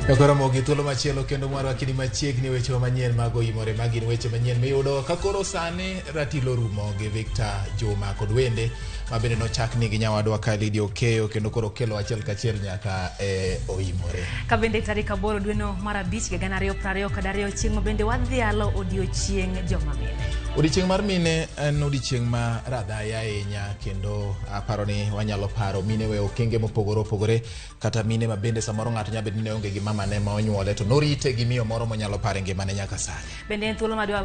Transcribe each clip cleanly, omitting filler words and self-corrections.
Ramogi thuolo machielo kendo mwaro kini machiegni weche manyien mago imore magin weche manyien miyudo kakoro sani ratilo rumo gi Victor Juma kod wende mabende nochakni gi nyawadwa Khalid Okeyo kendo koro kelo achiel kachiel nyaka oimore. Kabende tarik 8 dwe no mar 5 2022 chieng' mabende wadhialo odiochieng' joma mine. Odiochieng' mar mine en odiochieng' ma radhaya ahinya kendo aparo ni wanyalo paro mine we okenge mopogore kata mine mabende samoro ng'ato nyabed ni onge gi mama ne ma onyuole to norite gi miyo moro monyalo pare ngimane nyaka sani. Bende en thuolo madwa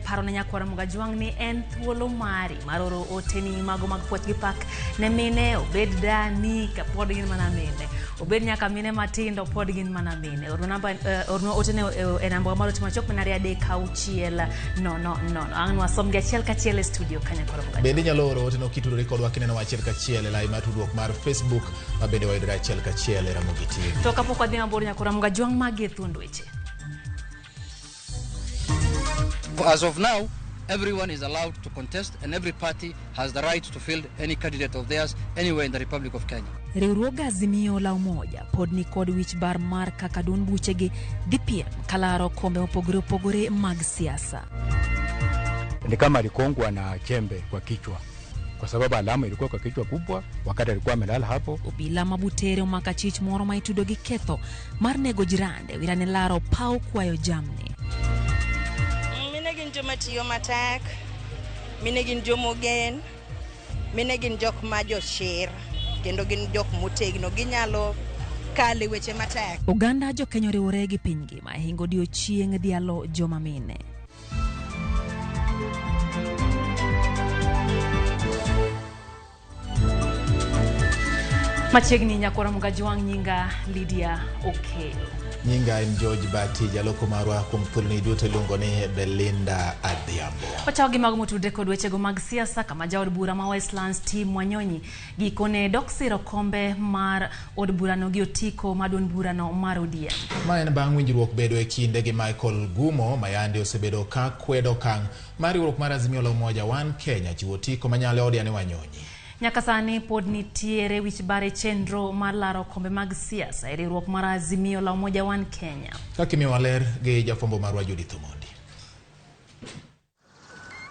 paro ne nyakwara Ramogi ni en thuolo mari maroro oteni mago mag puoch gi pak ne mine obed dani ka pod gin mana mine obed nyaka mine matindo pod gin mana mine orno otene e namba mar otima chok na 3 no anwa somge achiel kachiel e studio kanya koro Ramogi. Bende nyalo oro oteno kitudore kodwa kineno achiel kachiel e live matudruok mar Facebook mabende wayudore achiel kachiel e Ramogi TV. To kapok wadhi mabor nyakwara Ramogi magi thuond weche. As of now, everyone is allowed to contest and every party has the right to field any candidate of theirs anywhere in the Republic of Kenya. Riwruoga Azimio la Umoja pod ni kod wich bar mar kaka duond buchegi dhi piem kalaro kombe opogore mag siasa. Ni kama alikongwa na chembe kwa kichwa kwa sababu alama ilikuwa kwa kichwa kubwa wakati alikuwa amelala hapo. Obila mabutere umaka chich moro ma itudo gi ketho mar nego jirande wirane laro pau kwayo jamni. Mine gin joma tiyo matek, mine gin jomogen, mine gin jok ma jochir kendo gin jok motegno ginyalo kale weche matek. Oganda jo Kenya riwore gi piny ngima hingo odiochieng' dhialo joma mine. Machiegni nyakwara Ramogi nyinga Lydia Okeyo. Nyinga en George Bati jaloko marwa kuom thulni duto iluongo ni Belinda Adhiambo. Wachaogi mag motudre kod wechego mag siasa kama jaod bura ma Westlands Tim Wanyonyi gikone dok siro kombe mar od burano gi otiko maduond burano mar ODM. Ma en bang' winjruok bedo e kinde gi Michael Gumo mayande osebedo ka kwedo kang' mar riwruok mar Azimio la Umoja One Kenya chiwo otiko manyalo odiane Wanyonyi. Nyaka sani pod nitiere wich bare chenro mar laro kombe mag siasa e riwruok mar Azimio la Umoja One Kenya. Kakimiyo waler gi jafombo marwa Judith Omondi.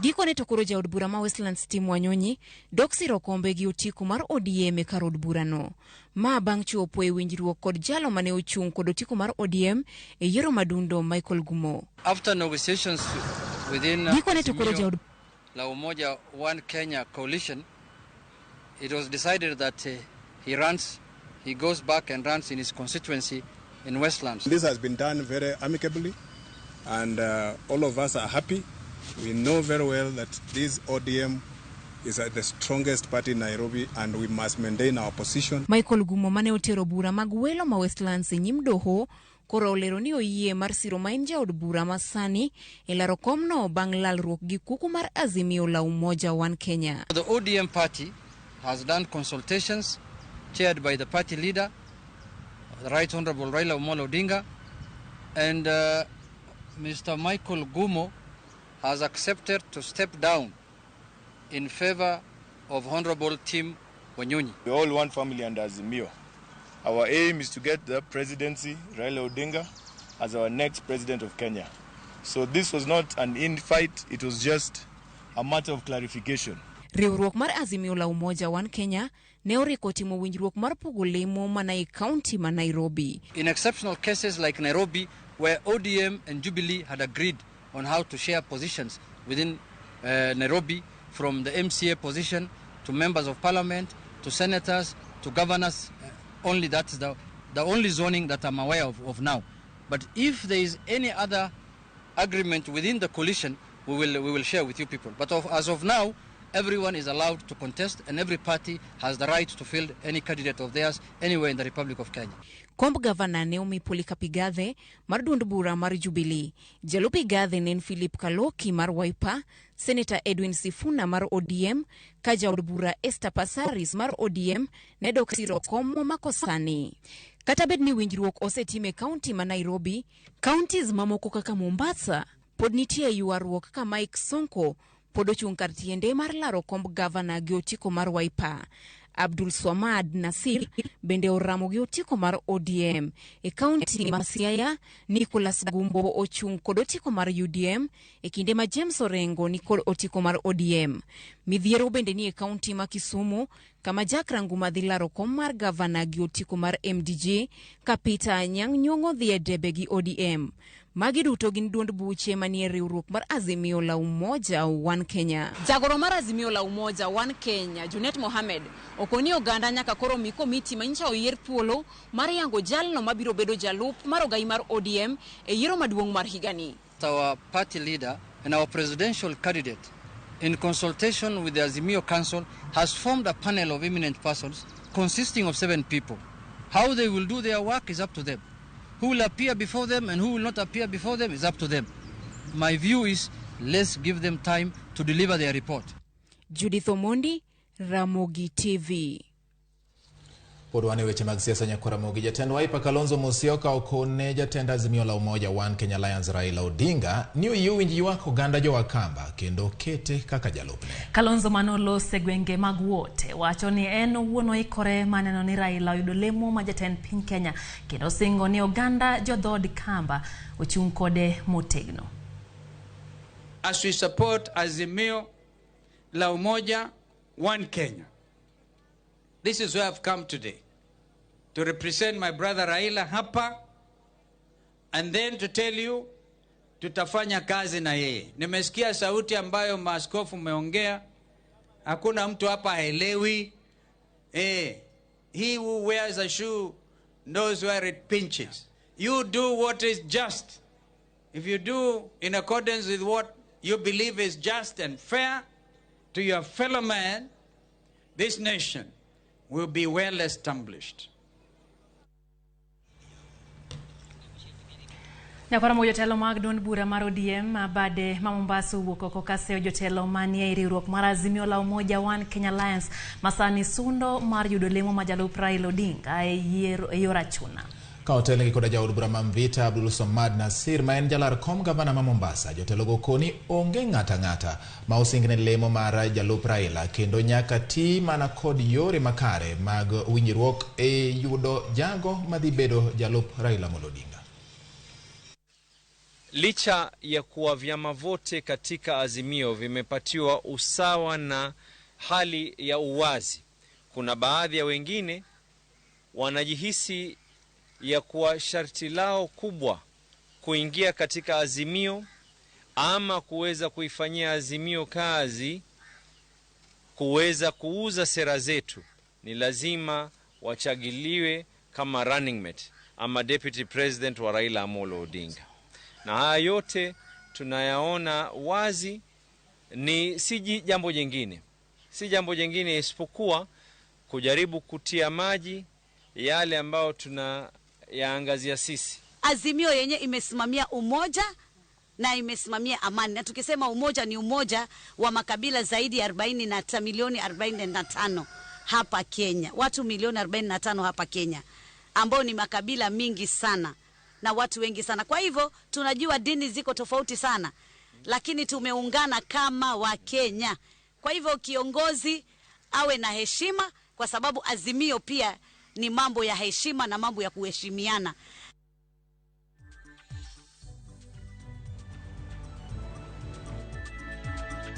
Gikone to koro jaod bura ma Westlands Tim Wanyonyi dok siro kombe gi otiko mar ODM e kar od burano. Ma bang' chopo e winjruok kod jalo mane ochung' kod otiko mar ODM e yiero madundo Michael Gumo. After negotiations within Gikone to koro jaod la Umoja One Kenya coalition, it was decided that he goes back and runs in his constituency in Westlands. This has been done very amicably and all of us are happy. We know very well that this ODM is the strongest party in Nairobi and we must maintain our position. Michael Gumo mane otero bura mag welo ma Westlands e nyim doho koro olero ni oyie mar siro ma en jaod bura ma sani e laro komno bang' lalruok gi kuku mar Azimio la Umoja One Kenya. The ODM party has done consultations chaired by the party leader, the Right Honorable Raila Amolo Odinga, and Mr. Michael Gumo has accepted to step down in favor of Honorable Tim Wanyonyi. We all one family under Azimio. Our aim is to get the presidency, Raila Odinga, as our next president of Kenya. So this was not an in-fight, it was just a matter of clarification. Riwruok mar Azimio la Umoja One Kenya ne oriko timo winjruok mar pogo lemo mana e county ma Nairobi. In exceptional cases like Nairobi, where ODM and Jubilee had agreed on how to share positions within Nairobi, from the MCA position to members of parliament to senators to governors, only that is the only zoning that I'm aware of now. But if there is any other agreement within the coalition, we will share with you people. But as of now, everyone is allowed to contest and every party has the right to field any candidate of theirs anywhere in the Republic of Kenya. Komb Governor Naomi Polikapigathe mar duond bura mar Jubilee, Jalupi Gathe nen Philip Kaloki mar Wiper, Senator Edwin Sifuna mar ODM, ka jaod bura Esther Passaris mar ODM ne dok siro kom makosani. Kata bed ni winjruok osetime county ma Nairobi, counties mamoko kaka Mombasa pod nitie ywaruok ka Mike Sonko pod ochung' kar tiende mar laro komb Governor gi otiko mar Wiper. Abdul Swamad Nasir bende oramogi otiko mar ODM. E kaunti ma Siaya, Nicholas Gumbo ochung' kod otiko mar UDM, e kinde ma James Orengo ni kod otiko mar ODM. Midhiero bende ni e kaunti ma Kisumu, kama Jack Ranguma dhi laro kom mar gavana gi otiko mar MDG, ka Peter Anyang' Nyong'o dhi e debe gi ODM. Magi duto gin duond buche manie riwruok mar Azimio la Umoja One Kenya. Jagoro mar Azimio la Umoja One Kenya, Junet Mohamed, okoni oganda nyaka koro mi komiti manyicha oyier thuolo mar yango jalno mabiro bedo jalup mar ogai mar ODM e yiero maduong' mar higani. Our party leader and our presidential candidate, in consultation with the Azimio Council, has formed a panel of eminent persons consisting of 7 people. How they will do their work is up to them. Who will appear before them and who will not appear before them is up to them. My view is, let's give them time to deliver their report. Judith Omondi, Ramogi TV. Podwane weche mag siasa nyako Ramogi. Jatend Wiper Kalonzo Musyoka okone jatend Azimio la Umoja One Kenya Alliance Raila Odinga ni oyuwinji wako ganda jo Wakamba kendo kete kaka jalupne. Kalonzo manolo segwenge mag wote wacho ni en wuono ikore maneno ni Raila yudo lemo ma jatend piny Kenya kendo singo ni oganda jo dhod Kamba ochung' kode motegno. As we support Azimio la Umoja One Kenya, this is where I've come today, to represent my brother Raila hapa, and then to tell you, tutafanya kazi na yeye. Nimesikia sauti ambayo maaskofu meongea, hakuna mtu hapa haelewi. He who wears a shoe knows where it pinches. You do what is just. If you do in accordance with what you believe is just and fair to your fellow man, this nation will be well established. Nyakora mo jotelo mag duond bura mar ODM bade ma Mombasa wuok oko kaseo jotelo manie riwruok mar Azimio la Umoja One Kenya Alliance masani sundo mar yudo lemo ma jalup Raila Odinga e yor achuna. Ka hotel gi koda jaod bura Mamvita Abdul Swamad Nasir ma en jalar kom gavana ma Mombasa, jotelo go koni onge ng'ata ma osingne lemo mar jalup Raila kendo nyaka ti mana kod yore makare mag winjruok e yudo jago madhi bedo jalup Raila Odinga. Licha ya kuwa vyama vote katika Azimio vimepatiwa usawa na hali ya uwazi, kuna baadhi ya wengine wanajihisi ya kuwa sharti lao kubwa kuingia katika Azimio ama kuweza kuifanyia Azimio kazi, kuweza kuuza sera zetu, ni lazima wachagiliwe kama running mate ama deputy president wa Raila Amolo Odinga. Na haya yote tunayaona wazi, ni si jambo jingine isipokuwa kujaribu kutia maji yale ambao tunayaangazia sisi. Azimio yenye imesimamia umoja na imesimamia amani. Na tukisema umoja ni umoja wa makabila zaidi ya 40 milioni 45 hapa Kenya. Watu milioni 45 hapa Kenya, ambao ni makabila mingi sana na watu wengi sana. Kwa hivyo tunajua dini ziko tofauti sana, lakini tumeungana kama wa Kenya. Kwa hivyo kiongozi awe na heshima, kwa sababu Azimio pia ni mambo ya heshima na mambo ya kuheshimiana.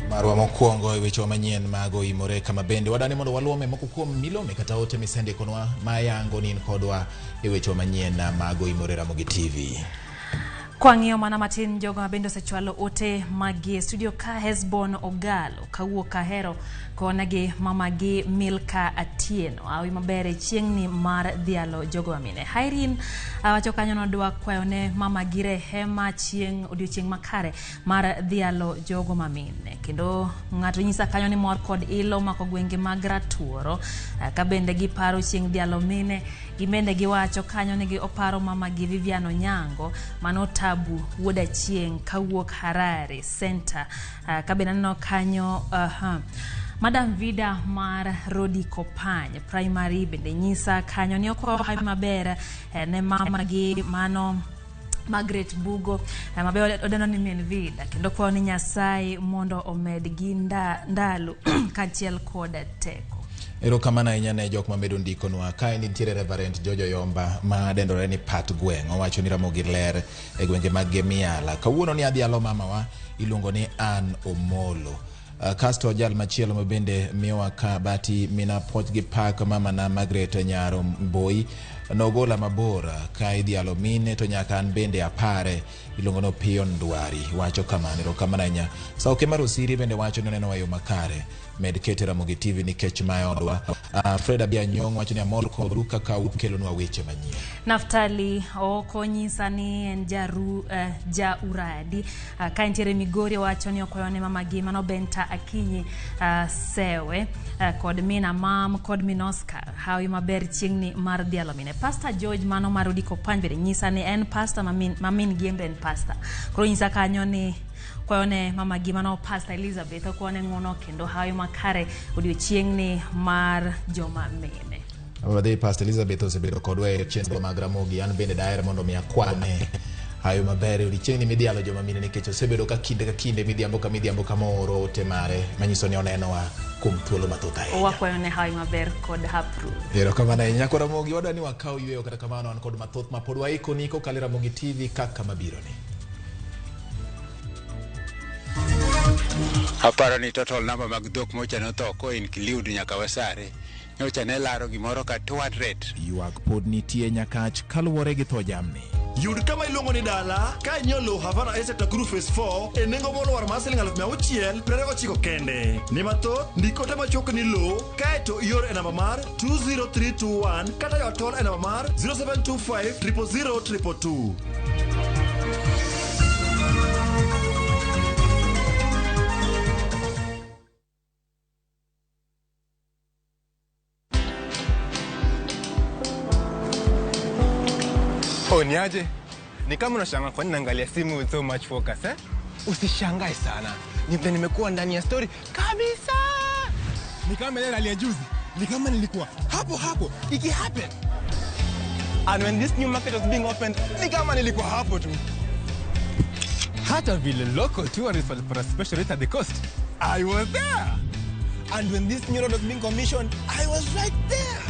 Marwa mokwongo e weche manyien mago imore kama bende wadani mondo waluome moko kuom milome kata ote misende konwa mayango nin kodwa e weche manyien mago imore Ramogi TV. Kwa ng'iyo mana matin jogo mabende osechwalo ote magi studio ka Hesbon Ogalo kawuok Kahero konagi mamagi Milka Atieno awi mabere chiengni mar dhialo jogo amine. Hairin wacho kanyo nodwa kwayone mamagi rehema odiochieng makare mar dhialo jogo mamine. Kendo ng'ato nyisa kanyo ni mor kod ilo mako gwenge mag Ratuoro ka bende giparo chieng dhialo mine. Gimende giwacho kanyo ni gi oparo mamagi Viviano Nyango mano Tabu wuoda chieng kawuok Harare Center kabena no kanyo Madam Vida mar Rodi Kopany Primary bende nyisa kanyo ni okwa maber ne mamagi mano Margaret Bugo mabe odeno ni min Vida kendo kwa ni Nyasaye mondo omed gi ndalo kachiel kod teko. Erokamano ahinya ne jok mamedo ndikonwa. Kae nitiere Reverend Jojo Yomba ma dendore ni Pat Gweng'. Owacho ni Ramogi ler e gwenge mag Gemiala. Kawuono ni adhialo mamawa iluongo ni Ann Omolo. Kasto jal machielo mabende miyowa ka bati mina poch gi pak mama na Margaret Nyaro Mboi nogola mabor ka idhialo mine to nyaka an bende apare iluongo no Pion Dwari. Wacho kamano. Erokamano ahinya. Sauke mar Osiri bende wacho ni oneno wayo makare med kete Ramogi TV nikech mayodwa. Freda Bianyong wacho ni amor kodu kaka ukelonwa weche manyien. Naftali okonyisa ni en jauradi ka entiere Migori wacho ni okoyone mama gi mano benta akinyi sewe kod mina mam kod minoska hawi maber chiengni mar dhialo mine. Pastor George mano marudiko panjbere nyisa ni en pastor mamin giembe en pastor. Koro nyisa kanyo ni koyone mama gimano Pastor Elizabeth okone ngono kendo hayo makare odiochiengni mar joma mine. Wadhi Pastor Elizabeth osebedo kodwa e chenro mag Ramogi. An bende daher mondo mi akwane hayo maber odiochiengni midhialo joma mine nikech osebedo ka kinde midhiambo ka moro temare manyiso ni onenowa kuom thuolo mathoth ahinya. Wakwayone hayo maber kod hapru. Erokamano ahinya. Koro Ramogi wadwa ni wakaw yweyo kata kamano an kod mathoth mapod waikoni kokalo Ramogi TV kaka mabiro ni. Aparo ni total number mag dhok mocha no to ko in Kiliud nyaka Wasare nyocha ne laro gimoro ka 200. Yuak pod nitie nyakach kaluwore gi tho jamni. Yud kama iluongo ni dala ka inyalo Havana Estate Group Phase 4 e nengo molwar mar $629 kende. Ni mathoth ndiko tema chok ni lo kaeto ior e namba mar 20321 kata yotol e namba mar 0725 000 222. Niaje? Ni kama unashangaa kwa nini naangalia simu with so much focus eh? Usishangae sana. Nimekuwa ndani ya story kabisa. Ni kama ile hali ya juzi. Ni kama nilikuwa hapo iki happen. And when this new market was being opened, ni kama nilikuwa hapo tu. Hata vile local tourists for a special rate at the coast, I was there. And when this new road was being commissioned, I was right there.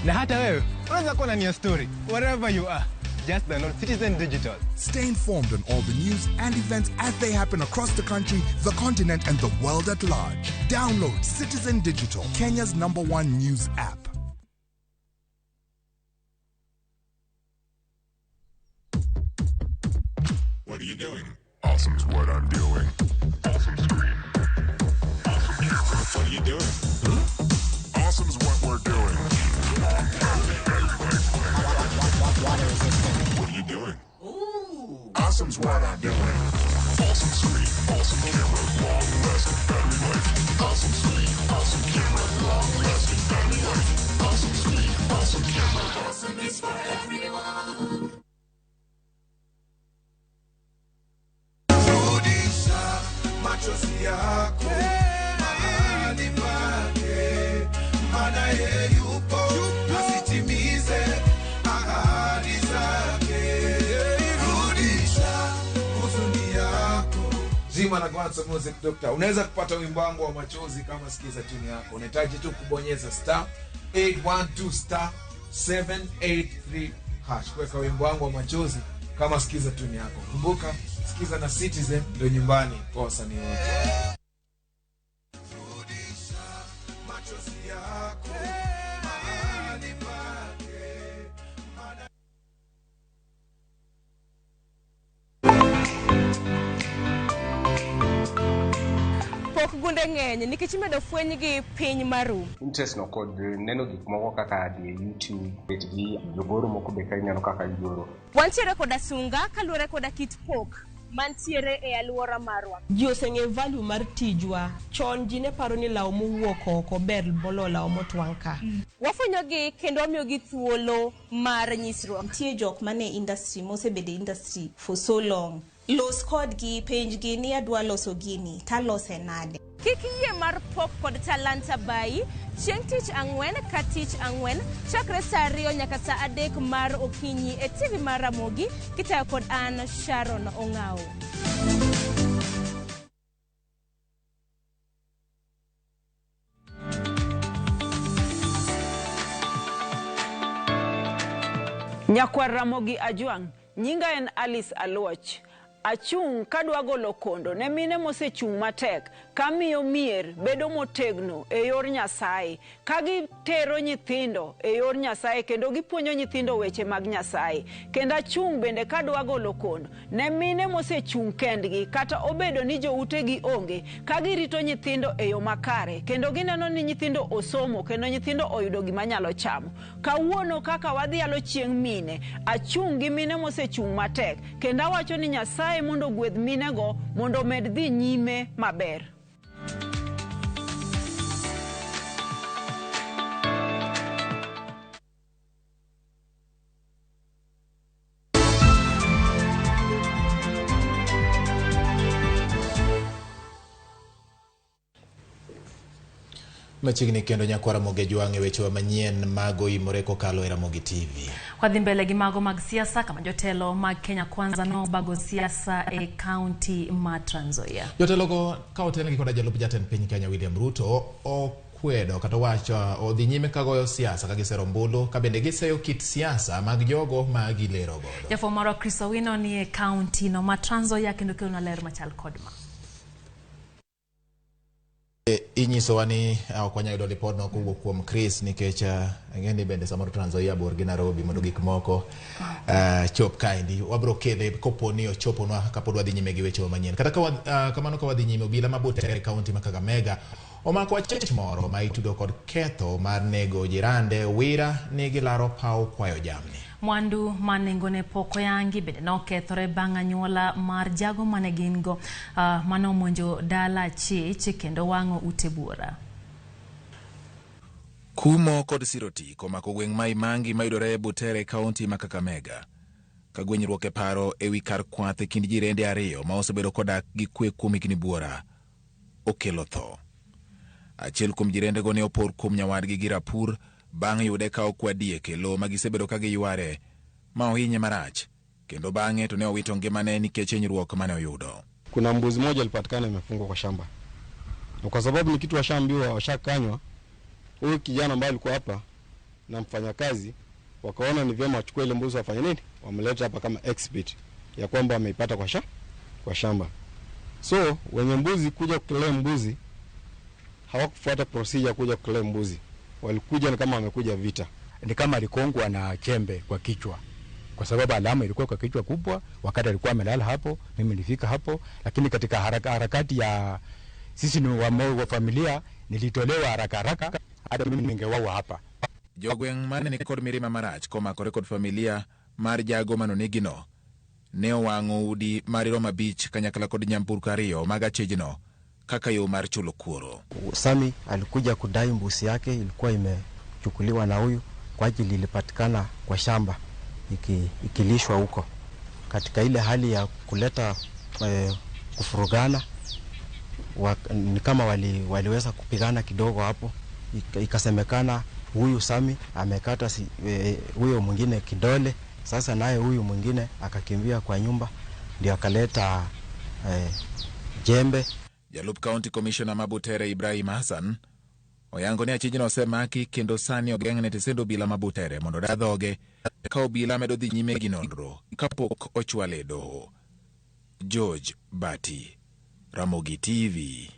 Na hata wewe, unaweza kuwa ndani ya story wherever you are. Just download Citizen Digital. Stay informed on all the news and events as they happen across the country, the continent, and the world at large. Download Citizen Digital, Kenya's #1 news app. What are you doing? Awesome's what I'm doing. Awesome screen. Awesome camera. What are you doing? Awesome's what we're doing. What are you doing? Ooh. Awesome's what I'm doing. Awesome screen, awesome camera, long-lasting battery life. Awesome screen, awesome camera, long-lasting battery life. Awesome screen, awesome camera. Awesome is for everyone. Rudisha machozi yako mahali pake, maana yeye yupo asitimize ahadi zake. Rudisha huzuni yako. Zima na Kwanza Music Doctor. Unaweza kupata wimbo wangu wa machozi kama sikiza tuni yako. Unahitaji tu kubonyeza *812*783# kuweka wimbo wangu wa machozi kama sikiza tuni yako. Kumbuka sikiza na Citizen ndio nyumbani kwa wasanii wote. Gunde ng'eny nikech imedo fweny gi piny maru. Interest no kod neno gik moko kaka di YouTube, TV, jogoro moko be kanyalo kaka igoro. Wantiere koda sunga kaluwore koda kit pok mantiere e aluora marwa. Ji oseng'e value mar tijwa. Chon ji ne paro ni law mowuok oko ber bolo law motwang' ka. Wafwenyogi kendo wamiyogi thuolo mar nyisruok. Nitie jok mane industry mosebede industry for so long. Los kodgi penjgi ni adwa loso gini talose nade. Kik yie mar pok kod talanta bai chieng' tich ang'wen ka tich ang'wen chakre saa 2 nyaka saa 3 mar okinyi e TV mar Ramogi kitayo kod an Sharon Ong'ao. Nyakwar Ramogi Ajwang, nyinga en Alice Aluoch. Achung kadwa golo kondo ne mine mosechung matek kamiyo mier bedo motegno e yor Nyasaye, ka gitero nyithindo e yor Nyasaye kendo gipuonjo nyithindo weche mag Nyasaye. Kendo achung bende kadwa golo kondo ne mine mosechung kendgi kata obedo ni joutegi onge, ka girito nyithindo e yo makare kendo gineno ni nyithindo osomo kendo nyithindo oyudo gima nyalo chamo. Kawuono kaka wadhialo chieng' mine, achung gi mine mosechung matek kendo awacho ni Nyasaye mondo gwedh minego mondo med dhi nyime maber. Machiegni kendo Nyakwar Ramogi Ajwang' e weche manyien mago imore kokalo e Ramogi TV. Wadhi mbele gi mago mag siasa kama jotelo mag Kenya Kwanza no bago siasa e kaunti ma Trans Nzoia. Jotelo go ka otelgi koda jalup jatend piny Kenya William Ruto okwedo kata wacho odhi nyime kagoyo siasa ka gisero ombulu ka bende giseyo kit siasa mag jogo ma gilero godo. Jafomoro Chris Owino ni e kaunti no ma Trans Nzoia kendo kelona ler machal kodma. Inyiso wani okwanya yudo lipod no kuwuok kuom Chris nikech ng'eni bende samoro Trans Nzoia bor gi Nairobi mondo gik moko chop kaendi wabro kele koponi ochoponwa kapod wadhi nyime gi weche manyien. Kata kamano ka wadhi nyime obila mabutere e kaunti ma Kakamega omako achich moro ma itudo kod ketho mar nego jirande Wira nigi laro paw kwayo jamni. Mwandu manengone poko yangi bende nokethore bang' anyuola mar jago mane gin go manomonjo dala chich kendo wang'o ute buora. Kumo kod siroti komako gweng' ma Imangi mayudore e Butere kaunti ma Kakamega. Ka gwenyruok e paro e wi kar kwath e kind jirende ariyo ma osebedo kodak gi kwe kuom higni buora okelo tho. Achiel kuom jirende go ne opor kuom nyawadgi gi rapur bang' yude ka okwadie kelo magisebedo ka giyuare ma ohinye marach kendo bang'e to ne owito ngimane nikech hinyruok mane oyudo. Kuna mbuzi moja alipatikana imefungwa kwa shamba. Na kwa sababu ni kitu washaambiwa washakanywa, huyu kijana ambaye alikuwa hapa na mfanyakazi wakaona ni vyema wachukue ile mbuzi wafanye nini? Wamleta hapa kama exhibit ya kwamba wameipata kwa shamba. So wenye mbuzi kuja kukelea mbuzi hawakufuata procedure kuja kukelea mbuzi. Walikuja ni kama wamekuja vita. Ni kama alikongwa na chembe kwa kichwa. Kwa sababu alama ilikuwa kwa kichwa kubwa, wakati alikuwa amelala hapo, mimi nilifika hapo, lakini katika harakati ya sisi ni wa familia nilitolewa haraka hata mimi ningewawa hapa. Jogweng' mane ni kod mirima marach komakore kod familia mar jago manonegino ne owang'o udi mar Roma Beach kanyakla kod nyamburko ariyo mag achejno kaka yo mar chulo kuoro. Sami alikuja kudai mbuzi yake ilikuwa imechukuliwa na huyu kwa ajili ilipatikana kwa shamba ikilishwa huko. Katika ile hali ya kuleta kufurugana ni kama waliweza kupigana kidogo hapo. Ikasemekana huyu Sami amekata huyo mwingine kidole. Sasa naye huyu mwingine akakimbia kwa nyumba ndio akaleta jembe. Jalup County Commissioner Mabutere Ibrahim Hassan oyango ni achijno osemaki kendo sani ogeng'ne tisendo bila Mabutere mondo dadhoge ka obila medo dhi nyime gi nonro kapok ochwale e doho. George Bati, Ramogi TV.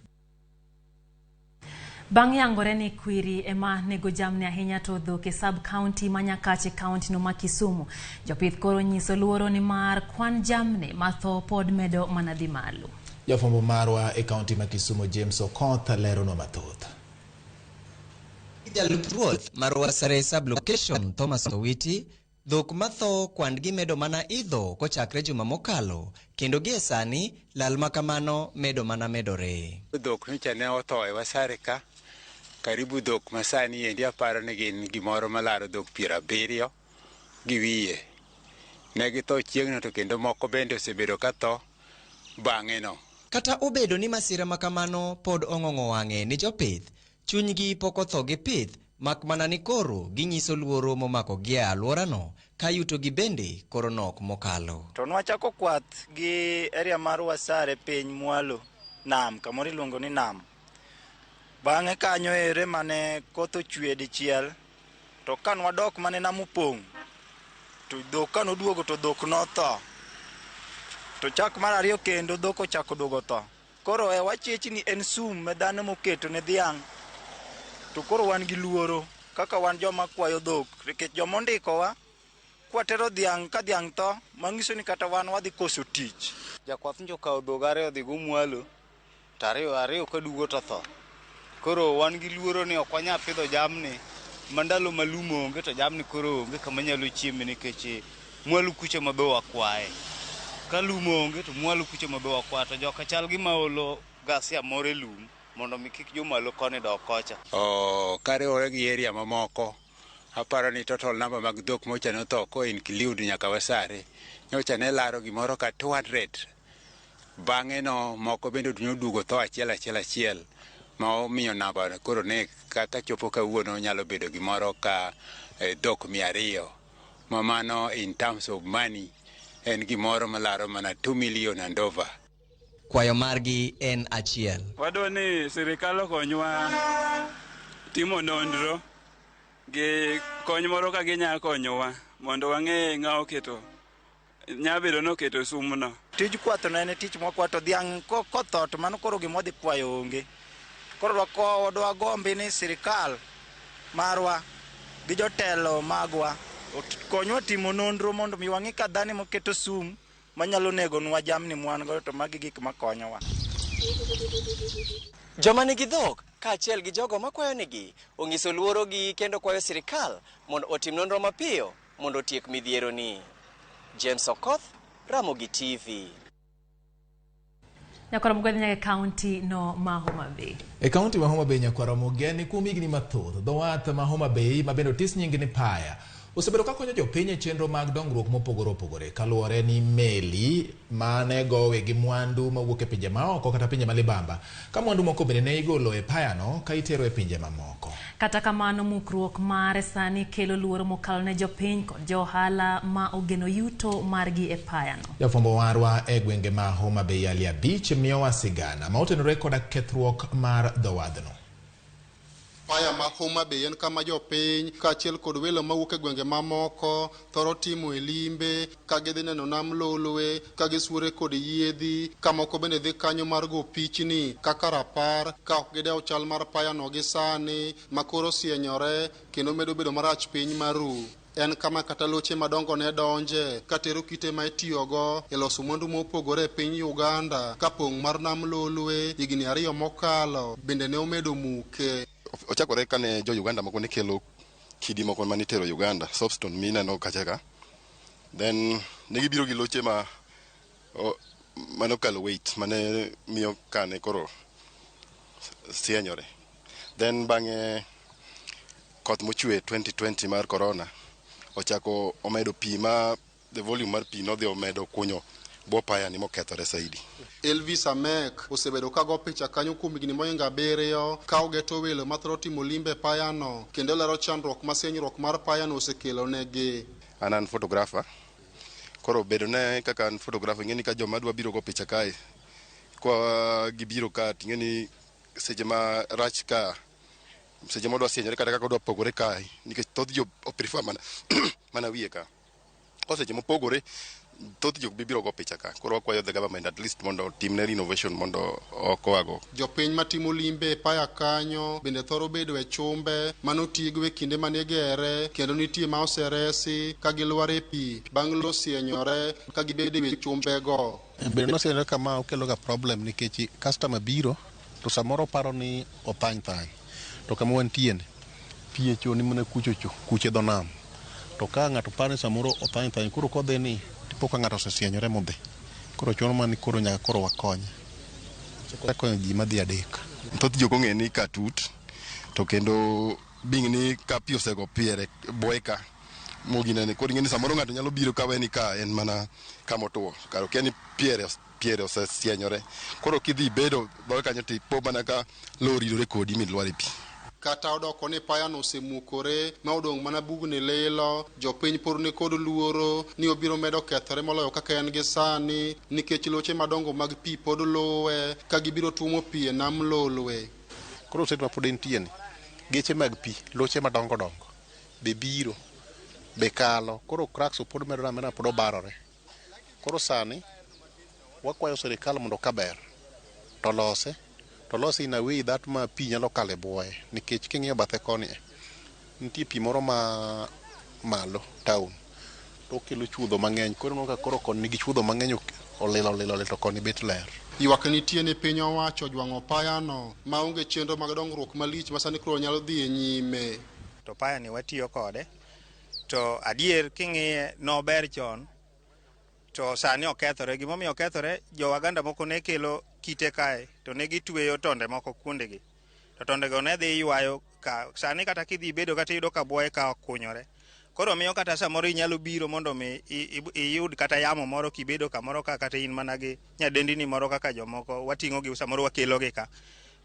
Bang' yangore ni kwiri ema nego jamni ahinya to dhok e sub-county manyakache county no ma Kisumu. Jopith koro nyiso luoro ni mar kwan jamni matho pod medo manadhi malo. Jafombo marwa e kaunti ma Kisumu James Okoth lero no mathoth. Jalup ruoth marwa Sare sub-location Thomas Owiti dhok matho kwan gi medo mana idho kochakre juma mokalo kendo gie sani lal makamano medo mana medore. Dhok micha ne otho e Wasare ka karibu dhok masani endi aparo ni gin gimoro malaro dhok 70 gi wiye. Ne githo chieng'no to kendo moko bende osebedo ka tho bang'e no. Kata obedo ni masira makamano pod ong'ong'o wang'e ni jopith, chunygi pok otho gi pith mak mana ni koro ginyiso luoro momako gi e alworano ka yuto gi bende koro nok mokalo. To nwachako kwath gi area mar Wasare piny mwalo nam kamoro iluongo ni nam. Bang'e kanyo ere mane koth ochwe dichiel to kanwa dok mane nam opong' to dhok kanoduogo to dhok notho. To chak mar ariyo kendo dhok ochako duogo tho. Koro wachech ni en sum ma dhano moketo ne dhiang'. To koro wan gi luoro kaka wan joma kwayo dhok, nikech joma ondikowa kwatero dhiang' ka dhiang' tho, manyiso ni kata wan wadhi koso tich. Jakwath njo kawo dhok ariyo dhi go mwalo, to ariyo kaduogo to tho. Koro wan gi luoro ni ok wanyal pidho jamni mandalo malum onge to jamni koro onge kama nyalo chieme nikech mwalo kucho ma be wakwaye. Ka lum onge to mwalo kucho ma be wakwaye, to joka chal gi maolo gasia moro e lum mondo mi kik jomalo koni dok kocha. Kariwore gi area mamoko, aparo ni total number mag dhok mocha notho ko include nyaka Wasare. Nyocha ne laro gimoro ka 200. Bang'e no moko bende noduogo tho achiel. Ma omiyo namba koro ne kaka chopo kawuono nyalo bedo gimoro ka dhok 200. Ma mano in terms of money en gimoro malaro mana 2 million and over. Kwayo margi en achiel. Wadwa ni sirikal okonywa timo nonro gi kony moro ka ginyalo konyowa mondo wang'e ng'a oketo nyabedo noketo sumno. Tij kwath no en tich mokwato dhiang' kotho to mano koro gimodhi kwayo onge. Koro dwa gombi ni sirikal marwa gi jotelo magwa konywa timo nonro mondo mi wang'e ka dhani moketo sum manyalo negonwa jamni mwan go to magi gik makonyowa. Joma nigi dhok kaachiel gi jogo makwayo nigi ong'iso luoro gi kendo kwayo sirikal mondo otim nonro mapiyo mondo otiek midhiero ni. James Okoth, Ramogi TV. Nyakwara mugwedhi nyaka kaunti no ma Homa Bay. E kaunti ma Homa Bay nyakwara mugeni kuom higni mathoth, dho wath ma Homa Bay ma bende otis nying ni Paya osebedo ka konyo jopiny e chenro mag dongruok mopogore opogore kaluwore ni meli mane gowe gi mwandu mawuok e pinje maoko kata pinje malibamba ka mwandu moko bende ne igolo e Payano ka itero e pinje mamoko. Kata kamano mukruok mare sani kelo luoro mokalo ne jopiny kod johala ma ogeno yuto margi e Payano. Jafwambo warwa e gwenge ma Homa Bay Alia Beach miyowa sigana ma otenore koda kethruok mar dho wadhno. Paya ma Homa Bay en kama jopiny kaachiel kod welo mawuok e gwenge mamoko thoro timo e limbe ka gidhi neno nam lolwe ka gisuore kod yiedhi ka moko bende dhi kanyo mar go pichni kaka rapar ka ok gidewo chal mar Payano gi sani makoro osienyore kendo medo bedo marach piny maru. En kama kata loche madongo ne donje katero kite ma itiyogo e loso mwandu mopogore e piny Uganda ka pong' mar nam lolwe higni 2 mokalo bende ne omedo muke. Ochakore kane jo Uganda moko ne kelo kidi moko mane itero Uganda, soapstone mineno kachaka. Then ne gibiro gi loche mane okalo weight mane miyo kane koro sienyore. Then bang'e koth mochwe 2020 mar corona ochako omedo pi ma the volume mar pi nodhi omedo kunyo bo Payani mokethore saidi. Elvis Amek osebedo kago picha kanyo kuom higni moinga 7 ka ogeto welo mathoro timo limbe Payano kendo lero chandruok ma senyruok mar Payano osekelo negi. An photographer. Koro bedo ne kaka an photographer ngeni ka joma dwa biro go picha kae. Kwa gibiro ka tingeni seche ma rach ka seche modwa sienyore kata kaka odwa pogore kae nikech thoth jo prefer mana wiye ka. Seche mopogore thoth jok bibiro go picha ka. Koro wakwayo the government at least mondo timne renovation mondo okoago. Jopiny matimo limbe Paya kanyo bende thoro bedo e chumbe manotigo e kinde mane gere kendo nitie ma oseresi ka gilware pi bang' lo sienyore ka gibedo e chumbe go. Bende nosienyore kama okelo ga problem nikech customer biro to samoro paro ni othany to kama wantie pi e choni mana kuche dho nam to ka ng'ato paro samoro othany koro kodhi ni tipo ka ng'ato osesienyore modhi koro chuno mani koro nyaka koro wakonye konyo ji madhi adek. Thoth jok ong'e ni ka tut to kendo bing ni ka pi osego piere boeka moginene koro ing'eni samoro ng'ato nyalo biro ka weni ka en mana kama otuo karo kia ni piere osesienyore koro kidhi bedo dhoge kanyo tipo mana ka lo ridore kodi milwar e pi. Kata odoko ni Payano osemukore ma odong' mana bugni lilo jopiny por ni kod luoro ni obiro medo kethore moloyo kaka en gi sani nikech loche madongo mag pi pod luwe ka gibiro tuomo pi e nam lolwe. Koro seche ma pod entie ni geche mag pi loche madongo be biro be kalo, koro cracks pod medore amena pod obarore. Koro sani wakwayo sirikal mondo kaber to lose in a way that ma pi nyalo kale buoye, nikech king'iyo bathe koni nitie pi moro ma malo town to kelo chuodho mang'eny, koro no ka koro kon nigi chuodho mang'eny olilo to koni bet ler. Ywak nitie ni piny owacho jwang'o payano maonge chenro mag dongruok malich ma sani koro nyalo dhi e nyime. To payani watiyo kode, to adier king'iye nober chon, to sani okethore. Gimomiyo okethore, jo Waganda moko ne kelo kite kae, to ne gitweyo tonde moko kuondegi. To tondego ne dhi ywayo ka, sani kata kidhi bedo kata iyudo ka buoye ka okunyore. Koro miyo kata samoro inyalo biro mondo mi iyud kata yamo moro kibedo kamoro ka kata in mana gi nyadendini moro kaka jomoko wating'o gi samoro wakelo gi ka.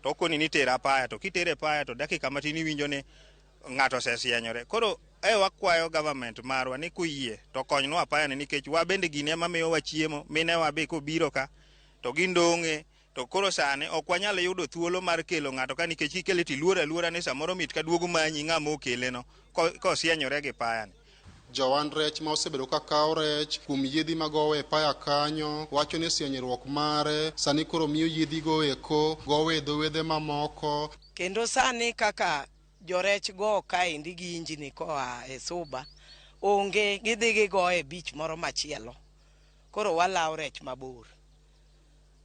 To okoni ni tera paya, to kitere paya to dakika matin iwinjo ni ng'ato osesienyore. Koro wakwayo government marwa ni kuyie to konynwa apaya ni, nikech wa bende gini ema miyowa chiemo, minewa be kobiro ka to gindong'e. To koro sani ok wanyal yudo thuolo mar kelo ng'ato ka, nikech ikele tiluora luora ni samoro mit ka duogo manyi ng'ama okele no kosienyore gi payani. Jowan rech ma osebedo ka kawo rech kuom yiedhi magowe paya kanyo wacho ni sienyruok mare sani koro miyo yiedhi go eko gowe dho wedhe mamoko. Kendo sani kaka jorech go kaendi gi injini koa e Suba onge, gidhi gigo e beach moro machielo, koro walawo rech mabor.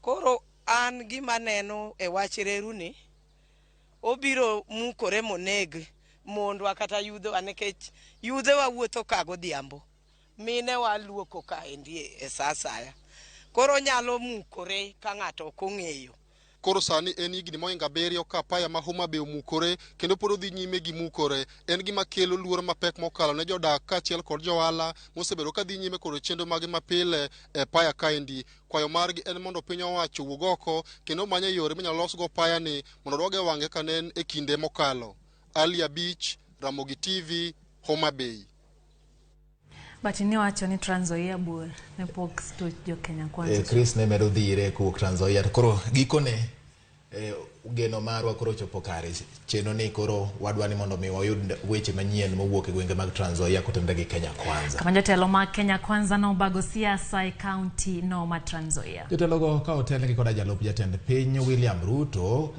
Koro an gima neno e wach reru ni obiro mukore moneg mondwa kata yudhewa, nikech yudhewa wuotho ka godhiambo, mine waluoko kaendi e sa asaya, koro nyalo mukore ka ng'ato ok ong'eyo. Koro sani en higni moinga 7 ka paya ma Homa Bay omukore kendo pod odhi nyime gi mukore. En gima kelo luoro mapek mokalo ne jodak kaachiel kod johala mosebedo ka dhi nyime kod chenro mage mapile e paya kaendi. Kwayo margi en mondo piny owacho wuog oko kendo manye yore minyalo losgo paya ni mondo oduoge wang'e ka ne en e kinde mokalo. Ali Beach, Ramogi TV, Homa Bay. But ni wacho ni Trans Nzoia bor ne pok stoch jo Kenya Kwanza. Chris ne medo dhire kuok Trans Nzoia, koro gikone geno marwa koro chopo kare. Cheno ni koro wadwa ni mondo mi wayud weche manyien mowuok e gwenge mag Trans Nzoia kotenore gi Kenya Kwanza. Kama jotelo mag Kenya Kwanza no bago siasa e county no ma Trans Nzoia. Jotelo go ka otel gi koda jalup jatend piny William Ruto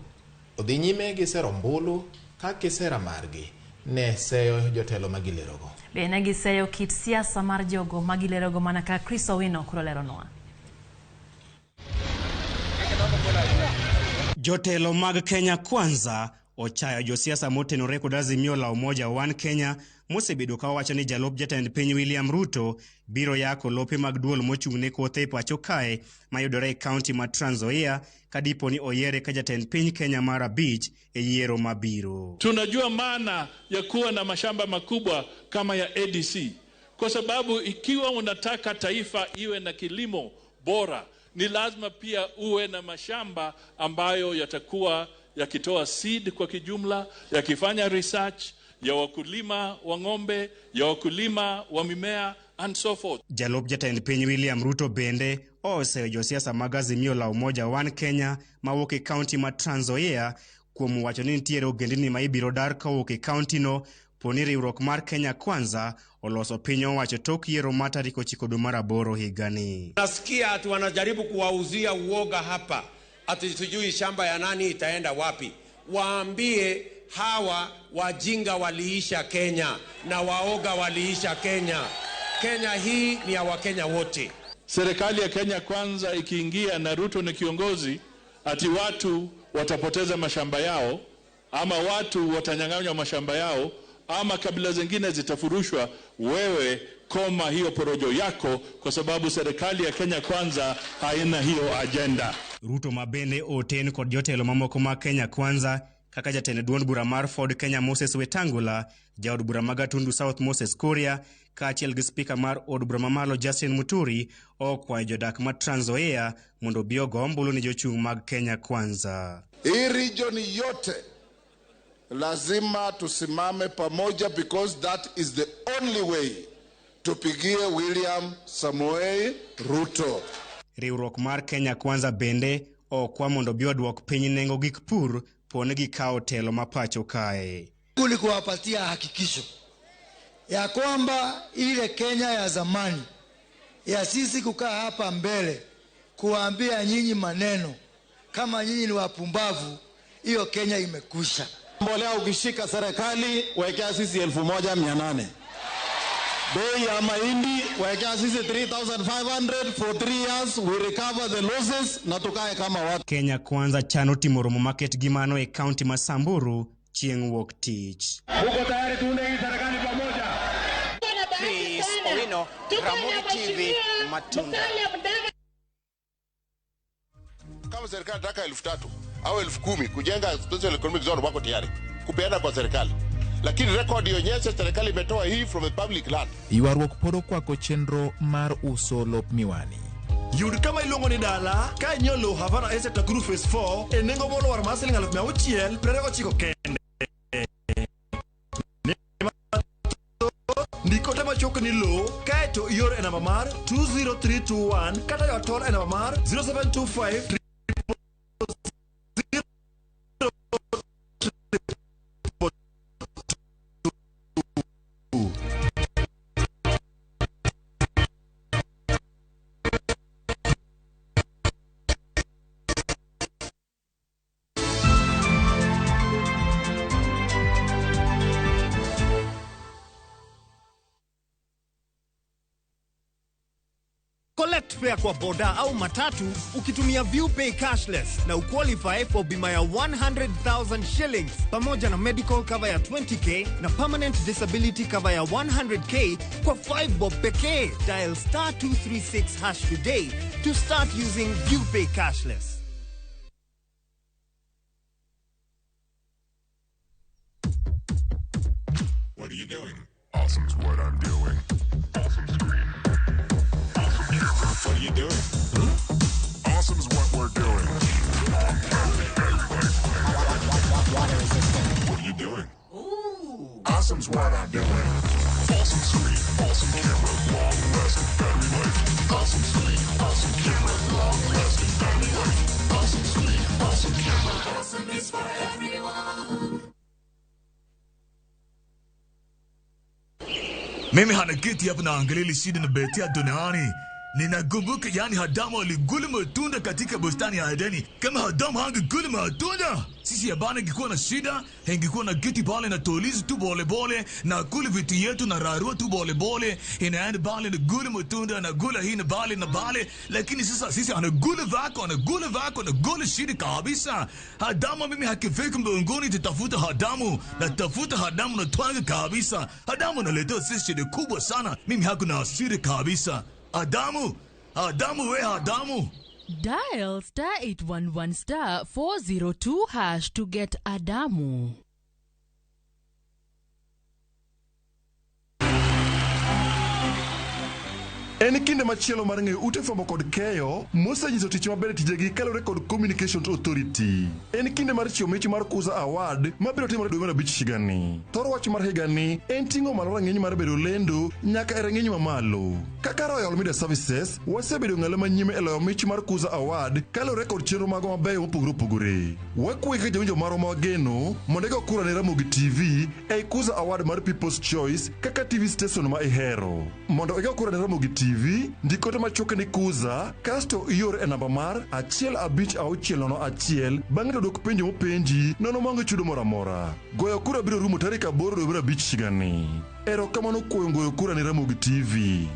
odhi nyime gi sero ombulu ka kisera margi ne seyo jotelo magilerogo. Bene giseyo kit siasa mar jogo magilerogo mana ka Chris Owino kuro leronwa. Jotelo mag Kenya Kwanza ochayo josiasa motenore kod Azimio la Umoja One Kenya mosebedo ka wacho ni jalup jatend piny William Ruto biro yako lope mag duol mochung'ne kothe e pacho kae mayudore e kaunti ma Trans Nzoia kadipo ni oyiere ka jatend piny Kenya mara Beach e yiero mabiro. Tunajua maana ya kuwa na mashamba makubwa kama ya ADC, kwa sababu ikiwa unataka taifa iwe na kilimo bora ni lazima pia uwe na mashamba ambayo yatakuwa yakitoa seed kwa kijumla, yakifanya research ya wakulima wa ng'ombe, ya wakulima wa mimea and so forth. Jalup jatend piny William Ruto bende oseyo josiasa mag Azimio la Umoja One Kenya mawuok e kaunti ma Trans Nzoia kuom wacho ni nitiere ogendini ma ibiro dar kawuok e kaunti no poni riwruok mar Kenya Kwanza oloso piny owacho tok yiero ma tarik 9 dwe mar 8 higani. Nasikia ati wanajaribu kuwauzia uoga hapa, ati sijui shamba ya nani itaenda wapi. Waambie hawa wajinga waliisha Kenya na waoga waliisha Kenya. Kenya hii ni ya Wakenya wote. Serikali ya Kenya Kwanza ikiingia na Ruto ni kiongozi, ati watu watapoteza mashamba yao ama watu watanyang'anywa mashamba yao ama kabila zingine zitafurushwa, wewe koma hiyo porojo yako, kwa sababu serikali ya Kenya Kwanza haina hiyo agenda. Ruto mabende oten kod jotelo mamoko ma Kenya Kwanza kaka jatend duond bura mar Ford Kenya Moses Wetangula, jaod bura ma Gatundu South Moses Kuria kaachiel gi spika mar od bura mamalo Justin Muturi okwayo jodak ma Trans Nzoia mondo bi ogo ombulu ni jochung' mag Kenya Kwanza. Hii region yote lazima tusimame pamoja, because that is the only way tupigie William Samoei Ruto. Riwruok mar Kenya Kwanza bende okwa mondo bi odwok piny nengo gik pur pone gi kawo telo ma pacho kae. Kuli kuwapatia hakikisho ya kwamba ile Kenya ya zamani ya sisi kukaa hapa mbele kuambia nyinyi maneno kama nyinyi ni wapumbavu, hiyo Kenya imekusha. Mbolea ukishika serikali wekea sisi 1,800. Bei ya mahindi wekea sisi 3,500 for 3 years, we recover the losses na tukae kama watu. Kenya Kwanza chano timoromo market gimano e county Masamburu chieng' wuok tich. Uko tayari tuunde hii serikali pamoja? Chris Owino, Ramogi TV, Matunda. Kama serikali nataka 3,000 au 10,000 kujenga special economic zone wako tayari kupeana kwa serikali. Lakini record ionyesha serikali imetoa hii from the public land. Ywaruok podo kwako chenro mar uso lop miwani. Yud kama ilongo ni dala, ka nyolo Havana Estate Nakuru Phase 4, enengo molo war masiling 600, prerego chiko kende. Ndiko tema choko ni lo, kaeto iyor enamba mar 20321, kata yotol enamba mar 0725 Collect fare kwa boda au matatu ukitumia ViewPay cashless na uqualify for bima ya 100,000 shillings pamoja na medical cover ya 20k na permanent disability cover ya 100k kwa 5 bob pekee. Dial *236# today to start using ViewPay cashless. What are you doing? Awesome's what I'm doing. Awesome screen. What are you doing? Awesome's what we're doing. Water resistant. What are you doing? Ooh. Awesome's what I'm doing. Awesome screen, awesome camera, long-lasting battery life. Awesome screen, awesome camera, long-lasting battery life. Awesome screen, awesome camera. Awesome is for everyone. Mimi hanaketi hapa naangalia shida na betia duniani. Ninakumbuka yani Adamu aligula matunda katika bustani ya Edeni. Kama Adamu hangegula matunda, sisi yabana ingekuwa na shida, ingekuwa na geti pale na tolizi tu bole bole, na kula vitu yetu na rarua tu bole bole, inaenda bale na gula matunda na gula hii na bale, lakini sasa sisi anagula vako, shida kabisa. Adamu mimi hakifika mbinguni tutafuta Adamu, na tafuta Adamu na twanga kabisa. Adamu analeta sisi shida kubwa sana, mimi hakuna shida kabisa. Adamu! Dial *811 402# to get Adamu. En kinde machielo mar ng'eyo ute fwambo kod keyo mosenyiso tich maber tijegi kalore kod Communications Authority. En kinde mar chiwo mich mar Kuza Award mabiro timore dwe mar 5 higani. Thoro wach mar higani en ting'o malo rang'iny mar bedo lendo nyaka e rang'iny mamalo. Kaka Royal Media Services wasebedo ng'alo manyime e loyo mich mar Kuza Award kalore kod chenro mago mabeyo mopogore opogore. Wakuike jawinjo marwa wageno mondo go kura ne Ramogi TV e Kuza Award mar People's Choice kaka TV station ma ihero. Mondo go kura ne Ramogi TV ndikote machoke ni Kuza kasto ior e namba mar 15601 bang'e to dwok penjo mopenji nono maonge chudo moro amora. Goyo kura biro rumo tarik 8 dwe mar 5 higani. Erokamano kuom goyo kura ne Ramogi TV.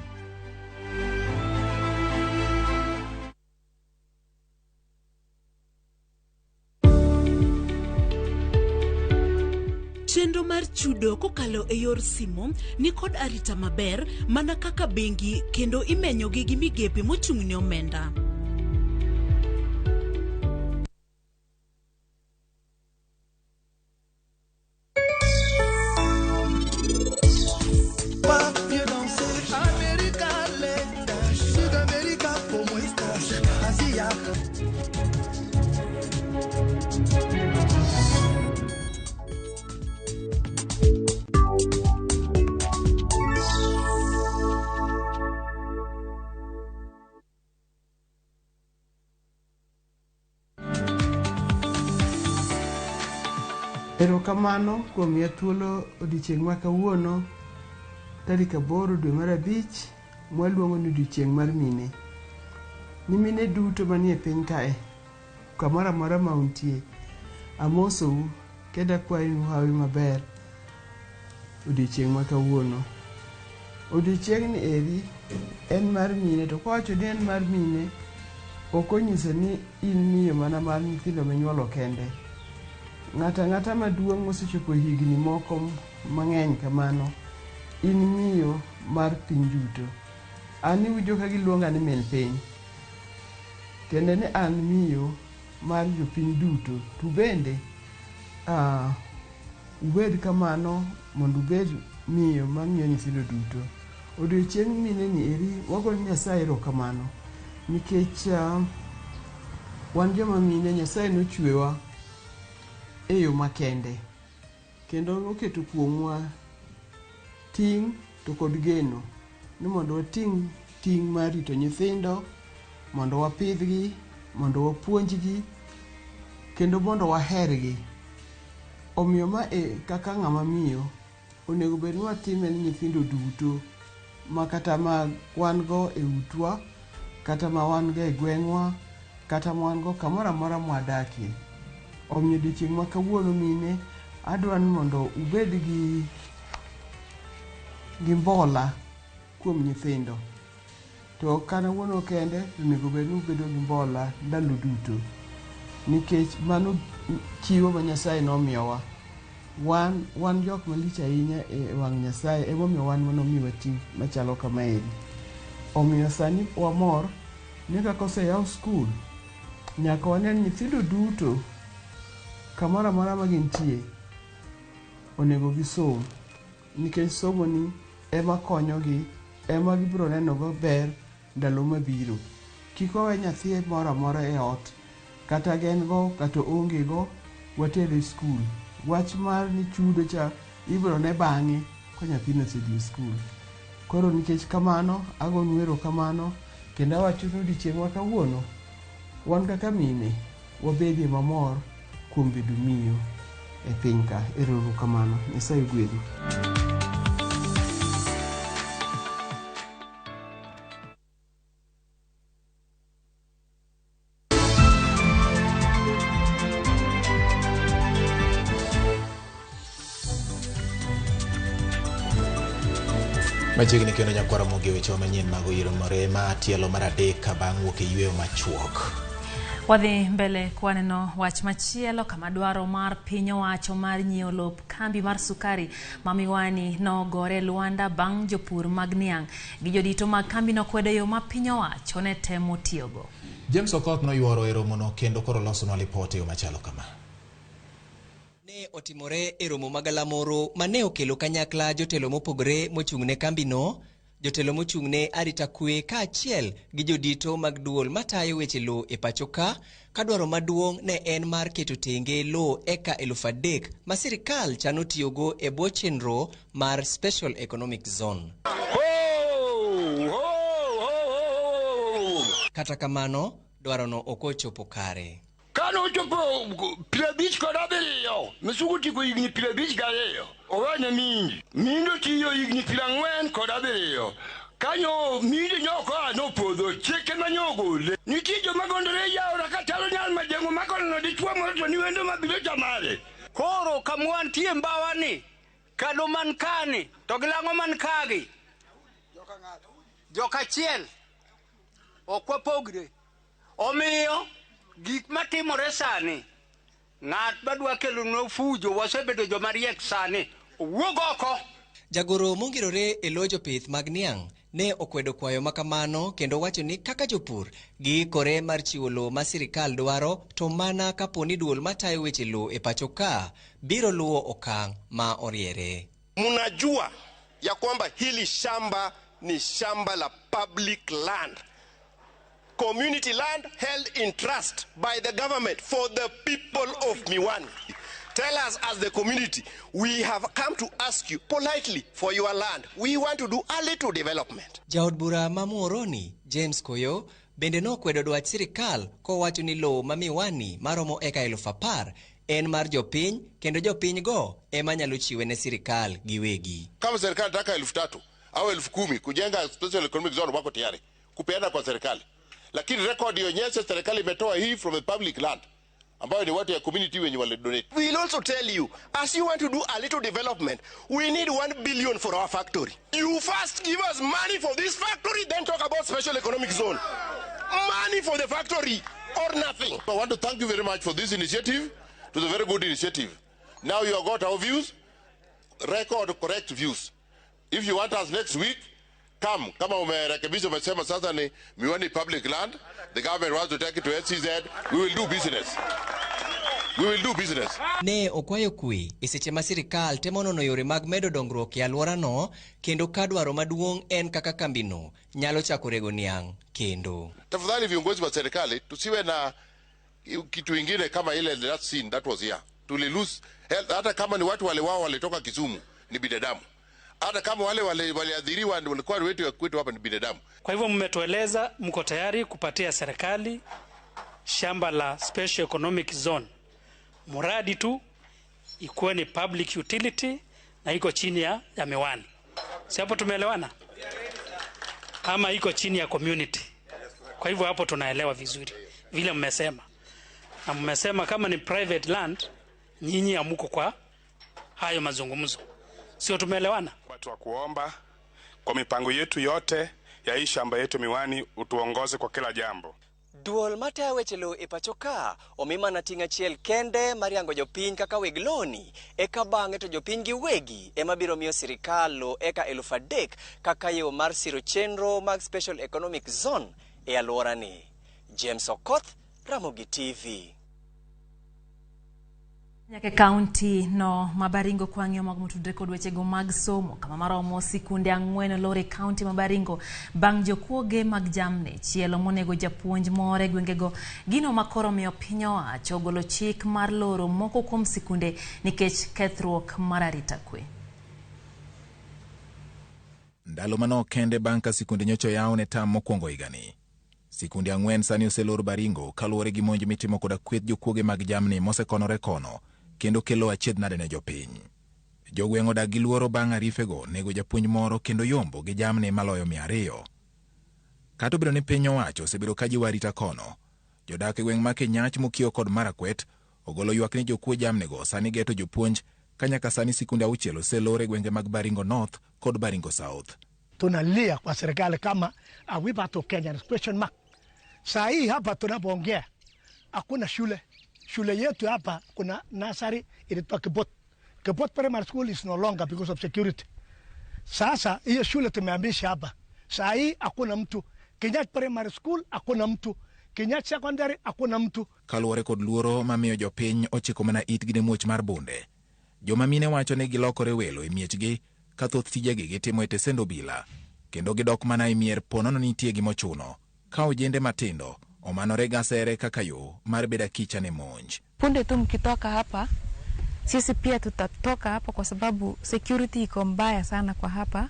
Chenro mar chudo kokalo e yor simo ni kod arita maber mana kaka bengi kendo imenyogi gi migepe mochung'ne omenda. Erokamano kuom ya thuolo odiochieng' ma kawuono tarik 8 dwe mar 5 mwaluongo ni odiochieng' mar mine. Ni mine duto manie piny kae, kamoro amora ma untie, amosou kendo akwayo hawi maber odiochieng' ma kawuono. Odiochieng'ni eri en mar mine, to kawacho ni en mar mine, ok onyiso ni in miyo mana mar nyithindo minyuolo kende. Ng'ata maduong' mosechopo higni moko mang'eny kamano, in miyo mar piny duto. An iwinjo ka giluonga ni min piny, tiende ni an miyo mar jopiny duto. To bende ubed kamano mondo ubed miyo mamiyo nyithindo duto. Odiochieng' mine ni eri wago Nyasaye erokamano, nikech wan joma mine Nyasaye nochwewa e yo makende, kendo oketo kuomwa ting' to kod geno ni mondo wating' ting' mar rito nyithindo, mondo wapidhgi, mondo wapuonjgi, kendo mondo wahergi. Omiyo ma kaka ng'ama miyo onego bed ni watime ni nyithindo duto, ma kata ma wan go e utwa, kata ma wan go e gweng'wa, kata ma wan go kamoro amora mwadakie. Omiyo odiochieng' ma kawuono mine, adwa ni mondo ubed gi mbola kuom nyithindo. To kawuono kende, onego bed ni ubedo gi mbola ndalo duto, nikech mano chiwo ma Nyasaye nomiyowa. Wan jok malich ahinya e wang' Nyasaye, emomiyo wan manomiwa ting' machalo kama eri. Omiyo sani wamor ni kaka oseyaw skul, nyaka wane ni nyithindo duto kamoro amora ma gintie onego gisom, nikech somo ni ema konyogi, ema gibiro nenogo ber ndalo mabiro. Kik wawe nyathi moro amora e ot, kata gen go kata onge go, watere skul. Wach mar ni chudo cha ibiro ne bang'e ka nyathino osedhi skul. Koro nikech kamano, agonu erokamano, kendo awacho ni odiochieng' ma kawuono wan kaka mine wabedie mamor kuom bedo miyo e piny ka. Erokamano, Nyasaye gwedhu. Machiegni kendo nyakwara Ramogi weche manyien mag oyiro morema tielo mar adek bang' wuok e yweyo machuok. Wadhi mbele kwaneno wach machielo kama dwaro mar piny owacho mar nyiewo lop kambi mar sukari ma Miwani nogore Luanda bang' jopur mag niang' gi jodito mag kambi no kwedo yo ma piny owacho ne temo tiyogo. James Okoth noyworo e romono kendo koro losonwa ripot yo machalo kama. Ne otimore e romo magalamoro mane okelo kanyakla jotelo mopogore mochung'ne kambino, jotelo mochung'ne arita kwe kaachiel gi jodito mag duol matayo weche lo e pachoka, kadwaro maduong' ne en mar keto tenge lo eka 3,000 ma sirikal chano tiyogo e bwo chenro mar Special Economic Zone. Kata kamano, dwarono ok ochopo kare. Kano chopo 57 misugu tiko igni 52 owane minji mindo tiyo igni 47 kanyo minde nyoko ano podho cheke manyogole nitijo magondore yaora katalo nyal majengo makono dichwa moro to ni wendo mabiro jamare koro kamwan tie mbawani kado man kani to gilango man kagi joka chiel okwapogre omiyo gik matimore sani ng'at madwa kelo no fujo wasebedo jomariek sani owuog oko. Jagoro mongirore e lo jopith mag niang' ne okwedo kwayo makamano kendo wacho ni kaka jopur giikore mar chiwo lo ma sirikal dwaro to mana kaponi duol matayo weche lo e pachoka biro luwo okang' ma oriere. Munajua ya kwamba hili shamba ni shamba la public land, community land held in trust by the government for the people of Miwani. Tell us as the community, we have come to ask you politely for your land. We want to do a little development. Jaod bura ma Muhoroni, James Koyo, bende nokwedo dwach sirikal kowacho ni lo ma Miwani maromo eka 10,000 en mar jopiny kendo jopiny go ema nyalo chiwe ne sirikal giwegi. Kama serikali nataka 3,000, au 10,000 kujenga special economic zone wako tayari kupeana kwa serikali, lakini record ionyeshe serikali imetoa hii from the public land ambayo ni watu ya community wenye wale donate. We will also tell you, as you want to do a little development, we need 1 billion for our factory. You first give us money for this factory, then talk about special economic zone. Money for the factory or nothing. I want to thank you very much for this initiative. It was a very good initiative. Now you have got our views, record correct views. If you want us next week, come. Kama umerekebisha umesema sasa ni Miwani public land, the government wants to take it to SCZ, we will do business. We will do business. Ne okwayo kwe eseche ma sirikal temo nono yore mag medo dongruok e alworano kendo kadwaro maduong' en kaka kambino nyalo chako rego niang' kendo. Tafadhali viongozi wa serikali tusiwe na kitu ingine kama ile that scene that was here. Tulilose hata kama ni watu wale wao walitoka Kisumu ni binadamu. Hata kama wale waliadhiriwa walikuwa wetu ya kwetu hapa ni binadamu. Kwa hivyo mmetueleza mko tayari kupatia serikali shamba la special economic zone. Muradi tu ikuwe ni public utility na iko chini ya Miwani. Si hapo tumeelewana? Ama iko chini ya community. Kwa hivyo hapo tunaelewa vizuri vile mmesema. Na mmesema kama ni private land nyinyi amuko kwa hayo mazungumzo. Sio tumeelewana? Watu wa kuomba kwa mipango yetu yote ya hii shamba yetu Miwani utuongoze kwa kila jambo. Duol matayo weche lo e pacho ka omima na ting' achiel kende mariango jopiny kaka weg loni eka bang'e to jopiny gi wegi ema biro miyo sirikal lo eka 3,000 kaka yo mar siro chenro mag special economic zone e alworani. James Okoth, Ramogi TV. Nyake kaunti no Mabaringo kwang'yo mag mutudre kod wechego mag somo kama maromo sikunde 4 lore kaunti Mabaringo bang' jokuoge mag jamne chielo monego japuonj more gwengego gino makoro miyo piny owacho ogolo chik mar loro moko kuom sikunde nikech kethruok mar arita kwe. Ndalo manok kende bang' ka sikunde nyocho yaw ne tam mokwongo higani. Sikunde 4 sani oselor Baringo kaluwore gi monj mitimo koda kweth jokuoge mag jamni mosekonore kono kendo kelo achiedh nade ne jopiny. Jogweng' odak gi luoro bang' arifego nego japuonj moro kendo yombo gi jamni maloyo 200. Kata obedo ni piny owacho osebedo ka jiwo arita kono, jodak e gweng' ma Kenyach Mokio kod Marakwet ogolo ywak ni jokuo jamnigo sani geto jopuonj ka nyaka sani sikunde 6 oselor e gwenge mag Baringo North kod Baringo South. Tunalia kwa serikali kama awipato Kenya question mark. Saa hii hapa tunapoongea hakuna shule. Shule yetu hapa kuna nursery ilitoka Kibot. Kibot primary school is no longer because of security. Sasa hiyo shule tumeambisha hapa. Saa hii hakuna mtu. Kenyach primary school hakuna mtu. Kenyach secondary hakuna mtu. Kaluwore kod luoro mamiyo jopiny ochiko mana itgi ne muoch mar bunde. Joma mine wacho ni gilokore welo e miechgi ka thoth tijegi gitimo e tesend obila kendo gidok mana e mier ponono nitie gimochuno ka ojende matindo omanore gasere kaka yo mar beda kicha ne monj. Punde tu mkitoka hapa sisi pia tutatoka hapa kwa sababu security iko mbaya sana kwa hapa,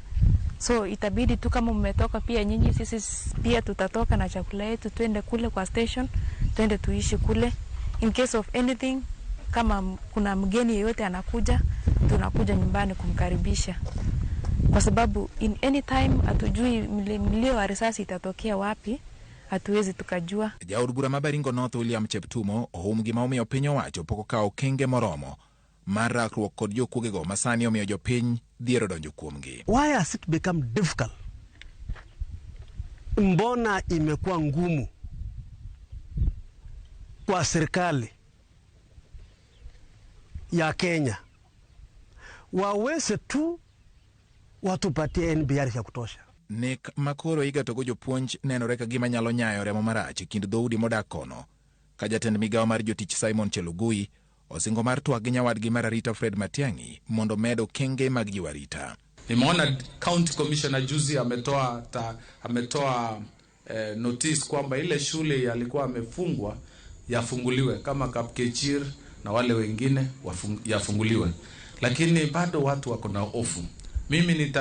so itabidi tu kama mmetoka pia nyinyi, sisi pia tutatoka na chakula yetu twende kule kwa station, twende tuishi kule in case of anything. Kama kuna mgeni yeyote anakuja, tunakuja nyumbani kumkaribisha, kwa sababu in any time hatujui mlio wa risasi itatokea wapi, hatuwezi tukajua. Jaod bura Mabaringo North William Cheptumo ohum gima omiyo piny owacho pok okawo okenge moromo mar rakruok kod jokuogego masani omiyo jopiny dhiero donjo kuomgi. Why has it become difficult? Mbona imekuwa ngumu kwa serikali ya Kenya waweze tu watupatie NBR ya kutosha? Nek makoro igatogo jopuonj nenore ka gima nyalo nyayo remo marach kind dhoudi modak kono, ka jatend migawo mar jotich Simon Chelugui osingo mar twak gi nyawadgi mar arita Fred Matiang'i mondo medo kenge mag jiwarita. Nimeona county commissioner juzi ametoa notice kwamba ile shule yalikuwa amefungwa yafunguliwe kama Kapkechir na wale wengine yafunguliwe, lakini bado watu wako na hofu. Mimi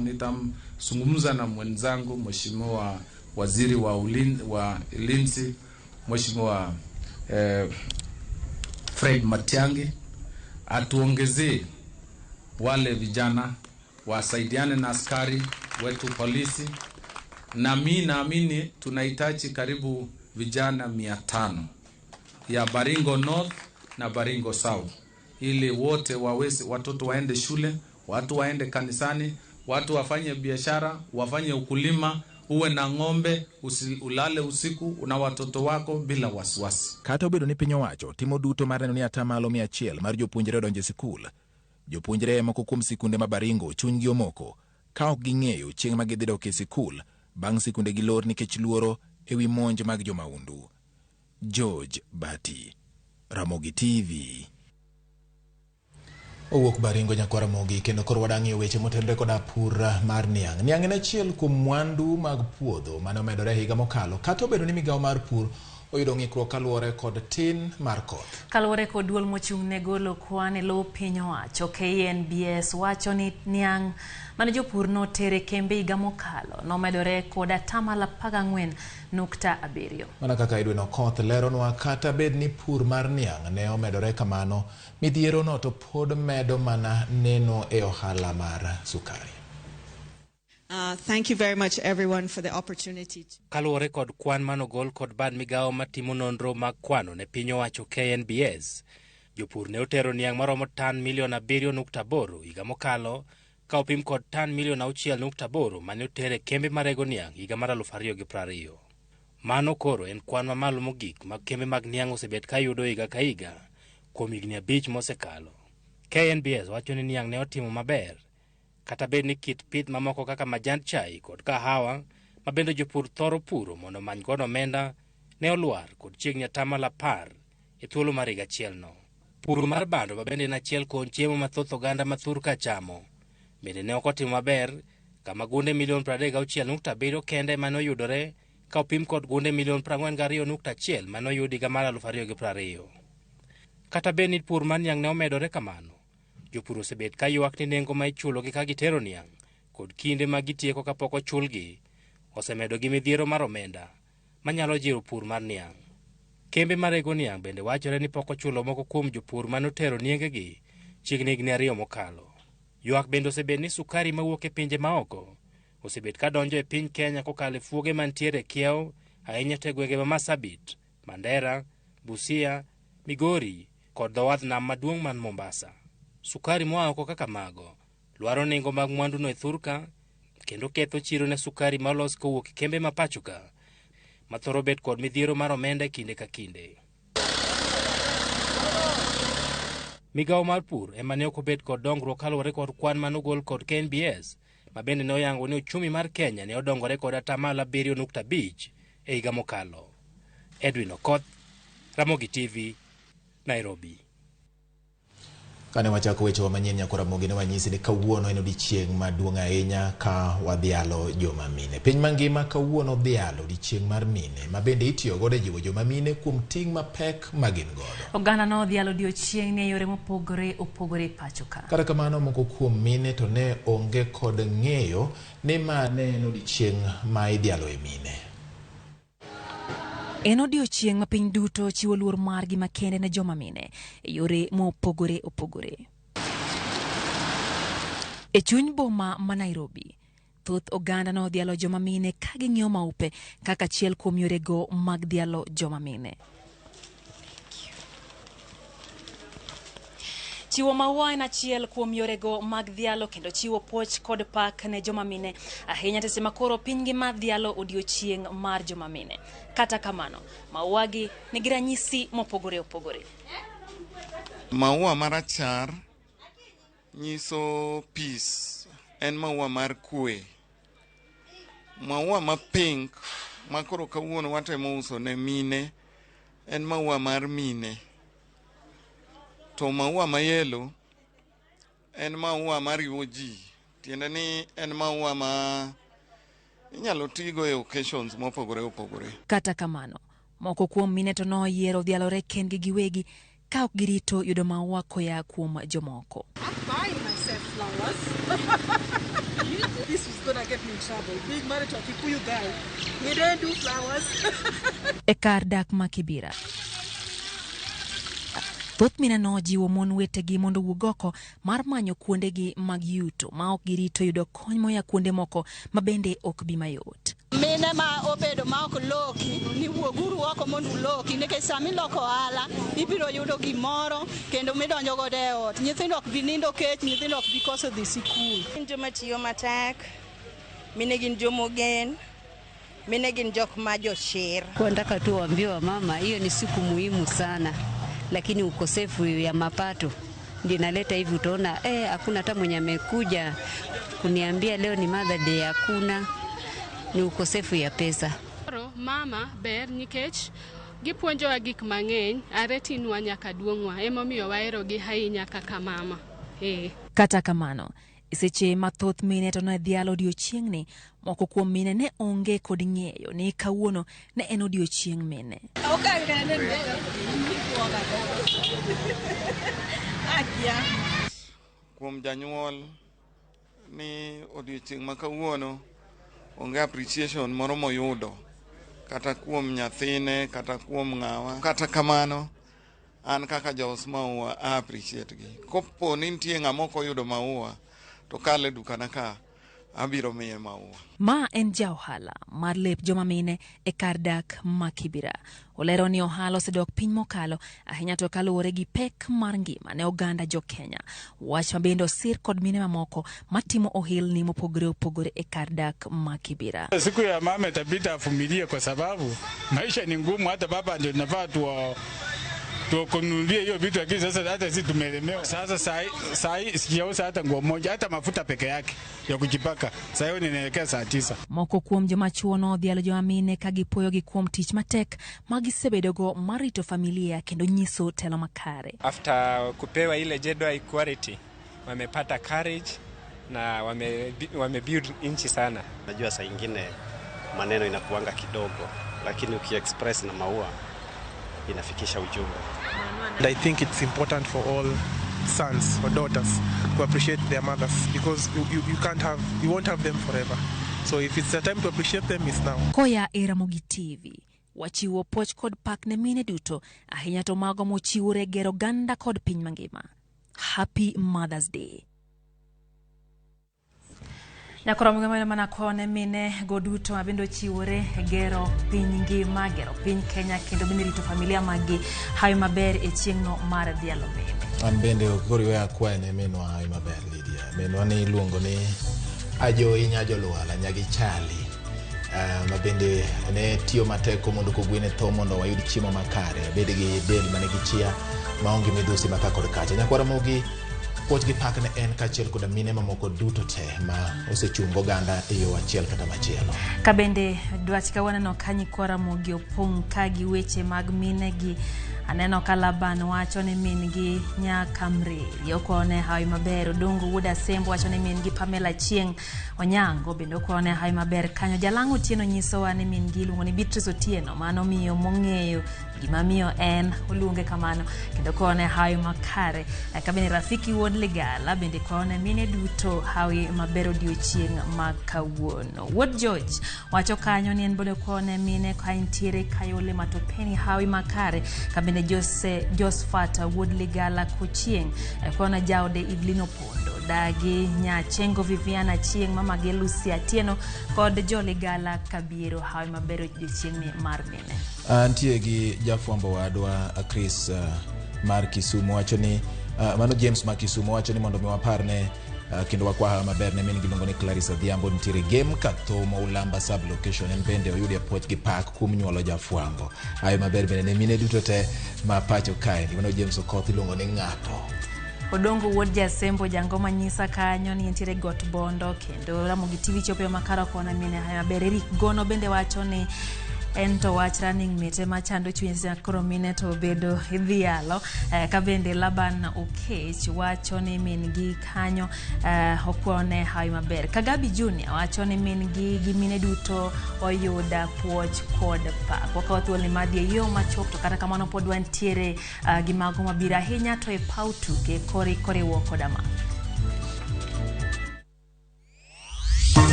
nitamzungumza na mwenzangu Mheshimiwa Waziri wa Ulinzi Mheshimiwa Fred Matiang'i atuongezee wale vijana wasaidiane na askari wetu polisi, na mimi naamini tunahitaji karibu vijana 500 ya Baringo North na Baringo South, ili wote waweze, watoto waende shule, watu waende kanisani, watu wafanye biashara, wafanye ukulima, uwe na ng'ombe, ulale usiku na watoto wako bila wasiwasi. Kata obedo ni piny owacho timo duto mar neno ni atamalo 100 mar jopuonjre donjo e sikul. Jopuonjre moko kuom sikunde ma Baringo chunygi omoko ka ok ging'eyo chieng' ma gidhi dok e sikul bang' sikunde gi lor nikech luoro ewi monj mag jomaundu. George Bati, Ramogi TV. Owuok Baringo nyakwa Ramogi, kendo koro wadang'io weche motenore koda pur mar niang'. Niang' en achiel kuom mwandu mag puodho mane omedore higa mokalo. Kata obedo ni migao mar pur oyudo ng'ikruok kaluwore kod tin mar koth. Kaluwore kod duol mochung' ne golo kwan e lowo piny owacho, KNBS wacho ni niang' mane jopur notere kembe higa mokalo nomedore kod 14.7. Mana kaka Edwin Okoth leronwa, kata bed ni pur mar niang' ne omedore kamano, midhiero no to pod medo mana neno e ohala mar sukari. Thank you very much everyone for the opportunity. Kaluwore kod kwan manogol kod bad migao matimo nonro mag kwano ne piny owacho KNBS, jopur ne otero niang' maromo tan milion 7.8 higa mokalo, ka opim kod tan milion 6.8 mane otere kembe marego niang' higa mar 2020. Mano koro en kwan mamalo mogik mag kembe mag niang' osebet ka yudo higa ka higa kuom higni 5 mosekalo. KNBS wacho ni niang' ne otimo maber, kata bed ni kit pith mamoko kaka majand chai kod kahawa ma bende jopur thoro puro mondo many godo omenda ne olwar kod chiegni 10% e thuolo mar higa achielno. Pur mar bando ma bende en achiel kuom chiemo mathoth oganda mathur ka chamo bende ne ok otimo maber, kama gunde milion 36.7 kende mane oyudore ka opim kod gunde milion 42.1 mane oyudi higa mar 2020. Kata bed ni pur mar niang' ne omedore kamano, jopur osebet ka ywak ni nengo ma ichulogi ka gitero niang' kod kinde ma gitieko kapok ochulgi osemedo gi midhiero mar omenda manyalo jiro pur mar niang'. Kembe marego niang' bende wachore ni pok ochulo moko kuom jopur manotero niengegi chiegni higni 2 mokalo. Ywak bende osebed ni sukari mawuok e pinje maoko osebet ka donjo e piny Kenya kokalo e fuoge mantiere kiew, ahinya te gwenge ma Marsabit, Mandera, Busia, Migori kod dho wadh nam maduong' man Mombasa. Sukari moa oko kaka mago lwaro nengo mag mwanduno e thurka, kendo ketho chiro ne sukari malos kowuok e kembe ma pachoka mathoro bet kod midhiero mar omenda kinde ka kinde. Migao mar pur ema ne ok obet kod dongruok kaluwore kod kwan manogol kod KNBS, ma bende ne oyango ni ochumi mar Kenya ne odongore kod 7.5% e higa mokalo. Edwin Okoth, Ramogi TV, Nairobi. Kane wachako weche wa manyien nyakwa Ramogi ne wanyisi ni kawuono en odiechieng' maduong' ahinya ka wadhialo joma mine. Piny mangima kawuono dhialo odiechieng' mar mine, ma bende itiyo godo e jiwo joma mine kuom ting' mapek ma gin godo. Oganda no dhialo odiechieng' ne yore mopogore opogore pachoka. Kata kamano, moko kuom mine to ne onge kod ng'eyo ni ma ne en odiechieng' ma idhialo e mine. En odiechieng' ma piny duto chiwo luor margi makende ne joma mine e yore mopogore opogore. E chuny boma ma Nairobi, thoth oganda no dhialo joma mine ka ging'iewo maupe kaka achiel kuom yorego mag dhialo joma mine. Chiwo maua en achiel kuom yorego mag dhialo kendo chiwo puoch kod pak ne joma mine, ahinya tese makoro piny ngima dhialo odiechieng' mar joma mine. Kata kamano, maua gi nigi ranyisi mopogore opogore. Maua marachar nyiso peace, en maua mar kwe. Maua ma pink makoro kawuono watemo uso ne mine en maua mar mine. To maua ma yellow en maua mariwo ji, tiende ni en maua ma inyalo tigo e occasions mopogore opogore. Kata kamano, moko kuom mine to noyiero dhialore kendgi giwegi ka ok girito yudo maua koya kuom jomoko. I'm buying myself flowers. This was gonna get me in trouble. Being married to a Kikuyu guy, we don't do flowers. E kar dak ma Kibira, Thoth mineno jiwo mon wetegi mondo wuog oko mar manyo kuondegi mag yuto ma ok girito yudo kony moya kuonde moko ma bende ok bi mayot. Mine ma obedo ma ok loki ni wuoguru oko mondo uloki nikech sami loko ohala ibiro yudo gimoro kendo midonjo godo e ot. Nyithindo ok bi nindo kech, nyithindo ok bi koso dhi sikul. Joma tiyo matek, mine gin jomogen, mine gin jok ma joshir. Nataka tu waambie wamama, hiyo ni siku muhimu sana, lakini ukosefu ya mapato ndio inaleta hivi. Utaona hakuna hata mwenye amekuja kuniambia leo ni Mother Day, hakuna, ni ukosefu ya pesa. Mama ber nikech gipuonjowa gik mang'eny, aretinwa nyaka duong'wa, emomiyo waherogi ahinya kaka mama. Kata kamano, seche mathoth mine to ne dhialo odiochieng'ni, moko kuom mine ne onge kod ng'eyo ni kawuono ne en odiochieng' mine. Kuom janyuol ni odiochieng' ma kawuono onge appreciation moro moyudo kata kuom nyathine kata kuom ng'awa. Kata kamano an kaka jaus maua appreciate gi. Kopo ni nitie ng'ama ok oyudo maua to kale dukana ka abiro miye maua. Ma en jaohala mar lep joma mine e kar dak ma Kibera. Olero ni ohala osedok piny mokalo ahinya to kaluwore gi pek mar ngima ne oganda jo Kenya. Wach ma bende osir kod mine mamoko matimo ohilni mopogore opogore e kar dak ma Kibera. Siku ya mama itabidi avumilie kwa sababu maisha ni ngumu, hata baba ndio tunafaa tukununulie hiyo vitu, lakini sasa hata sisi tumelemewa. Sasa sai sijauza hata nguo moja, hata mafuta peke yake ya kujipaka. Sasa hiyo ninaelekea saa 9. Moko kuom joma chuo no dhialo joma mine ka gipuoyo gi kuom tich matek magisebedogo marito familia kendo nyiso telo makare. After kupewa ile gender equality wamepata courage na wame build inchi sana. Najua saa nyingine maneno inakuanga kidogo, lakini ukiexpress na maua inafikisha ujumbe. And I think it's important for all sons or daughters to appreciate their mothers because you won't have them forever. So if it's a time to appreciate them, it's now. Koya Ramogi TV wachiwo poch kod pak ne mine duto ahinya to mago mochiwore gero ganda kod piny mangima. Happy Mother's Day. Nyakora mwenye mana kone mine goduto mabindo chiwore gero piny ngima, gero piny Kenya kendo bende rito familia magi hayo maber e chieng'no mar dhialo mine. An bende okori weya kwene minwa hayo maber Lydia. Minwa ni iluongo ni ajo inyajo luala nyagi chali. Mabende ne tiyo mateko mondo kogwene tho mondo wayud chiemo makare. Bede gi del mane gichia maonge midhusi makakod kacha. Nyakwara Mogi poch gi pak ne en kachiel koda mine mamoko duto te ma osechungo ganda e yo achiel kata machielo. Kabende dwach kawuono no kanyi Kwara Mogi opong' ka gi weche mag mine gi. Aneno Kalaban wacho ni min gi Nyakamri yokone hayo maber. Odongo Wuda Sembo wacho ni min gi Pamela Chieng Onyango bende okone hayo maber. Kanyo Jalango Otieno nyisowa ni min gi iluongo ni Beatrice Otieno, mano miyo mong'eyo gima miyo en oluonge kamano kendo kone hayo makare. Kabende Rafiki Wuod Ligala bende kone mine duto hayo maber odiochieng' ma kawuono. Wuod George wacho kanyo ni en bode kone mine ka intiere Kayole Matopeni hayo makare. Kabende Josephat Wuod Ligala Kochieng kone Jaude Evelyn Opondo dagi Nyachengo Viviana Chieng mama ge Lucia Tieno kod Jo Ligala Kabiero hayo maber odiochieng' mar mine. Antie gi jafwambo wadwa Chris mar Kisumu wacho ni mano James ma Kisumu wacho ni mondo miwaparne kendo wakwaha maber ne min giluongo ni Clarissa Dhiambo nitiere game kathomo Ulamba sub location en bende oyudi poch gi pak kum nyuolo jafwambo. Hayo maber bende ne mine duto te ma pacho kae mano James Okoth iluongo ni ng'ato. Odongo Wuod Jasembo jangoma nyisa kanyo ni nitiere got bondo kendo Ramogi TV chope makaro kona mine hayo maber. Eric Gono bende wacho ni ento wach running mate machando chuny koro mine to bedo idhialo. Kabende Laban Okech wacho ni min gi kanyo okone hayo maber. Kagabi Junior wacho ni min gi mine duto oyuda puoch kod pak. Wakawa thuol ni madhi yo machok to kata kamano pod wantiere gi mago mabiro ahinya to e paw tuke kori woko dama.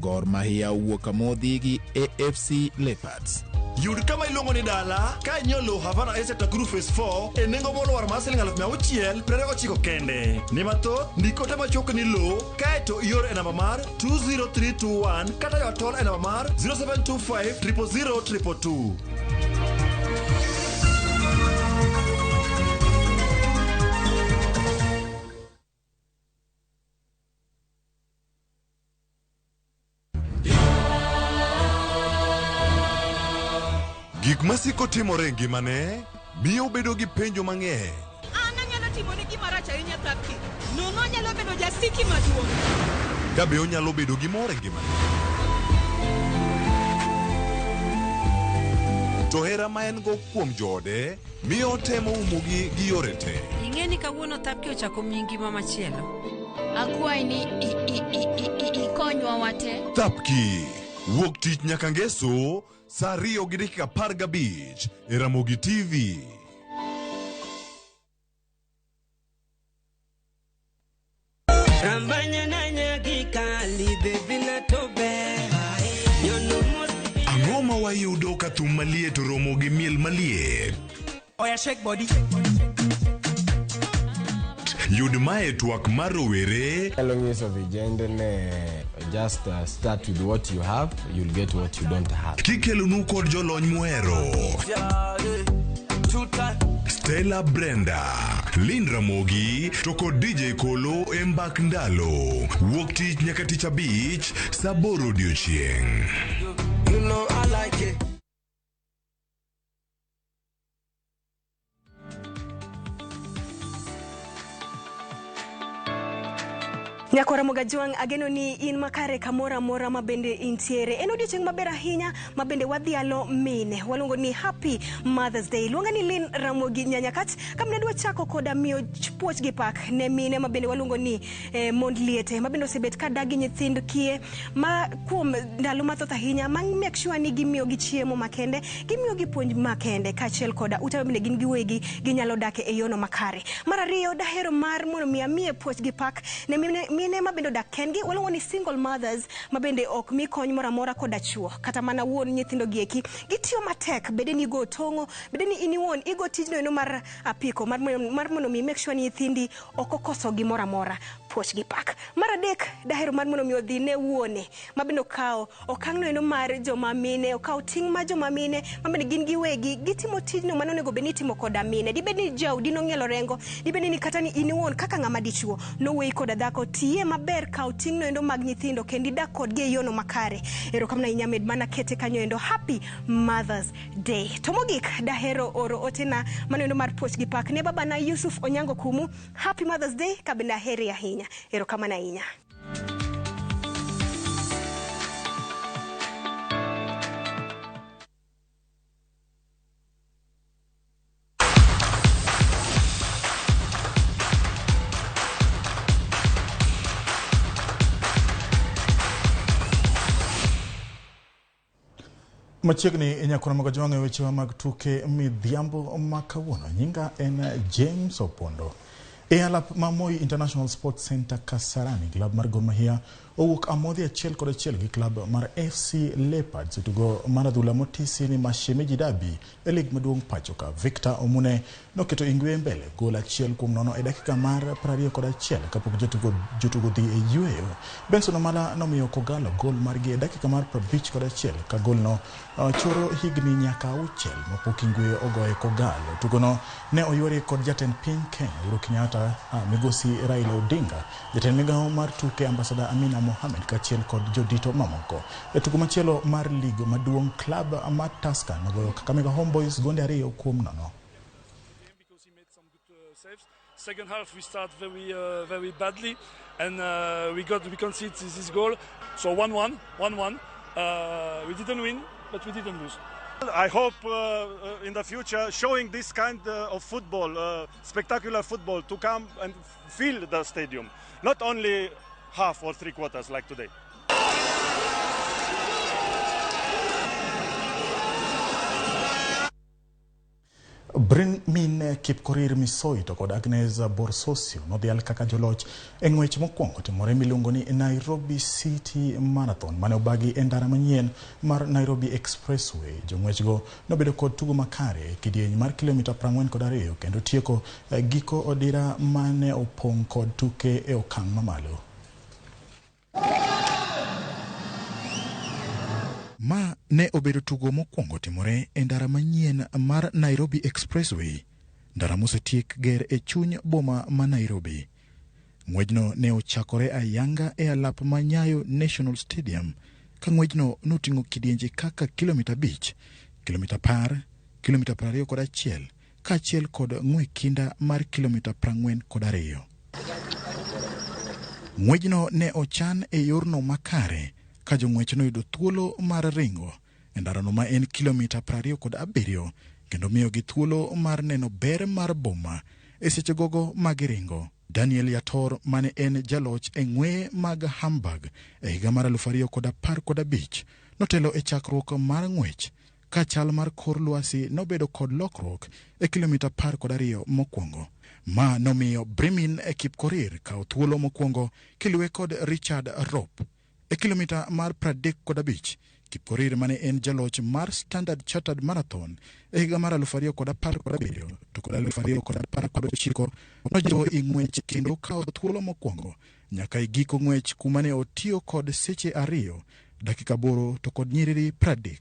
Gor Mahia wuok amodhi gi AFC Leopards. Yud kama iluongo ni dala ka inyolo Havana Exeter Group Phase 4 e nengo moluar mar $629 kende. Ni mathoth ndiko tema chok ni lo kaeto ior e namba mar 20321 kata yotol e namba mar 0725 000 222. Gik masiko timore ngimane miyo bedo gi penjo mang'eny. An anyalo timo ni gima rach ahinya thapki. Nono nyalo bedo jasiki maduong'. Kabe onyalo bedo gi mor e ngimane. To hera ma en go kuom joode miyo temo umogi gi yore te. Ing'e ni kawuono thapki ochako miyi ngima machielo. Akwayi ni ikonywa wate. Thapki wuok tich nyaka ngeso saa 2:15 e Ramogi TV. Ang'o ma wayudo ka thum maliet oromo gi miel maliet? Oya shake body. Yud mae twak mar rowere. Long use of agenda just start with what you have, you'll get what you don't have. Kikelonu kod jolony muhero. Stella Brenda, Lin Ramogi, to kod DJ Kolo e mbak ndalo. Wuok tich nyaka tich abich, saa 8 odiechieng'. You know I like it. Nyakora Mogajwang, ageno ni in makare kamora mora mabende intiere. En odiochieng' maber ahinya mabende wadhialo mine. Walongo ni Happy Mother's Day. Luonga ni Lin Ramogi Nyanyakat. Kamne dwa chako koda miyo puoch gi pak ne mine mabende walongo ni mond liete. Mabende osebet ka dagi nyithind kie ma kuom ndalo mathoth ahinya make sure ni gimiyo gi chiemo makende, gimiyo gi puonj makende kaachiel koda ute bende gin giwegi ginyalo dak e yono makare. Mar ariyo, dahero mar mondo miye puoch gi pak ne mine mabendo dak kendgi, walongo ni single mothers mabende ok mi kony mora mora koda chuo kata mana wuon nyithindo gieki gitiyo matek, bede ni go tongo, bede ni ini wuon igo tijno eno mar apiko mar mondo mi make sure ni nyithindi ok okoso gimora mora. Puoch gi pak. Mar adek, dahero mar mondo mi odhi ne wuone mabendo kawo okang'no eno mar joma mine, okawo ting' ma joma mine mabende gin giwegi gitimo tijno mano nego beni timo koda mine. Dibed ni jaudi nong'ielo rengo, dibed ni kata ni in wuon kaka ng'ama dichuo noweyi koda dhako, tiye maber kawo ting'no endo mag nyithindo kendi dak kodgi e yono makare. Erokamna inyamed mana kete kanyo endo Happy Mother's Day. To mogik, dahero oro otena mano endo mar puoch gi pak ne babana Yusuf Onyango Kumu. Happy Mother's Day, kabenda heri ahinya. Erokamana inya. Machiegni Nyakora Mogajwang' e weche mag tuke midhiambo makawuono. Nyinga en James Opondo. E alap ma Moi International Sports Center Kasarani, klab mar Gor Mahia owuok amodhi achiel kod achiel gi klab mar FC Leopards tugo mar adhula motisi ni Mashemeji Derby e lig maduong' pachoka. Victor Omune noketo Ingwe mbele gol achiel kuom nono e dakika mar 21 kapok jotugo dhi e yueyo. Benson Omala nomiyo Kogalo gol margi e dakika mar 51 ka golno choro higni nyaka 6 mapok Ingwe ogoye Kogalo. Tugono ne oyuore kod jatend piny Kenya Uhuru Kenyatta, migosi Raila Odinga, jatend migawo mar tuke Ambassador Amina Mohamed kachiel kod jodito mamoko. E tugo machielo mar lig maduong' klab mar Tusker nogoyo Kakamega Homeboys gonde 2 kuom nono. Second half we start very badly and we conceded this goal, so 1-1. We didn't win, but we didn't lose. I hope in the future showing this kind of football, spectacular football, to come and fill the stadium, not only half or 3/4 like today. Min Kipkorir Misoi to kod Agnes Borsosio nodhial kaka joloch e ng'wech mokwongo timore miluongo ni Nairobi City Marathon mane obagi e ndara manyien mar Nairobi Expressway. Jong'wechgo nobedo kod tugo makare e kidieny mar kilomita 42 kendo tieko giko odira mane opong' kod tuke e okang' mamalo. Ma ne obedo tugo mokwongo timore e ndara manyien mar Nairobi Expressway, ndara mosetiek ger e chuny boma ma Nairobi. Ng'wejno ne ochakore ayanga e alap ma Nyayo National Stadium, ka ng'wejno noting'o kidienje kaka kilomita 5, kilomita 10, kilomita 21, kaachiel kod ng'we kinda mar kilomita 42. Ng'wejno ne ochan e yorno makare, ka jong'wech noyudo thuolo mar ringo e ndarano ma en kilomita 27 kendo miyo gi thuolo mar neno ber mar boma e seche gogo magiringo. Daniel Yator mane en jaloch e ng'weye mag Hamburg e higa mar 2015 notelo e chakruok mar ng'wech, ka chal mar kor lwasi nobedo kod lokruok e kilomita 12 mokwongo. Ma nomiyo Brimin e Kipkorir kawo thuolo mokwongo kiluwe kod Richard Rop. E kilomita mar 35, Kipkorir mane en jaloch mar Standard Chartered Marathon e higa mar 2017 to kod 2019 nojiwo i ng'wech kendo kawo thuolo mokwongo nyaka i giko ng'wech kuma ne otiyo kod seche 2, dakika 8 to kod nyiriri 30.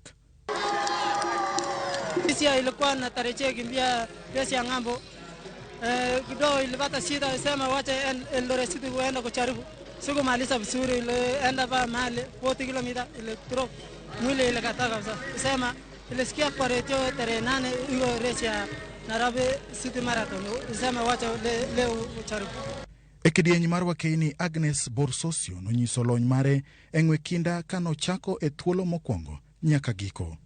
Hisia ilikuwa natarajia kimbia pesa ya ng'ambo. Kidogo ilipata shida, sema wacha Eldoret City uende kujaribu. Sikumaliza vizuri, ilienda pa mahali 40 kilomita ile drop. Mwili ilikataa kabisa. Sema ilisikia kwa radio tarehe 8 hiyo race ya Nairobi City Marathon. Sema wacha leo ujaribu. E kidieny mar wakeini Agnes Borsosio nonyiso lony mare e ng'we kinda kanochako e thuolo mokwongo nyaka giko.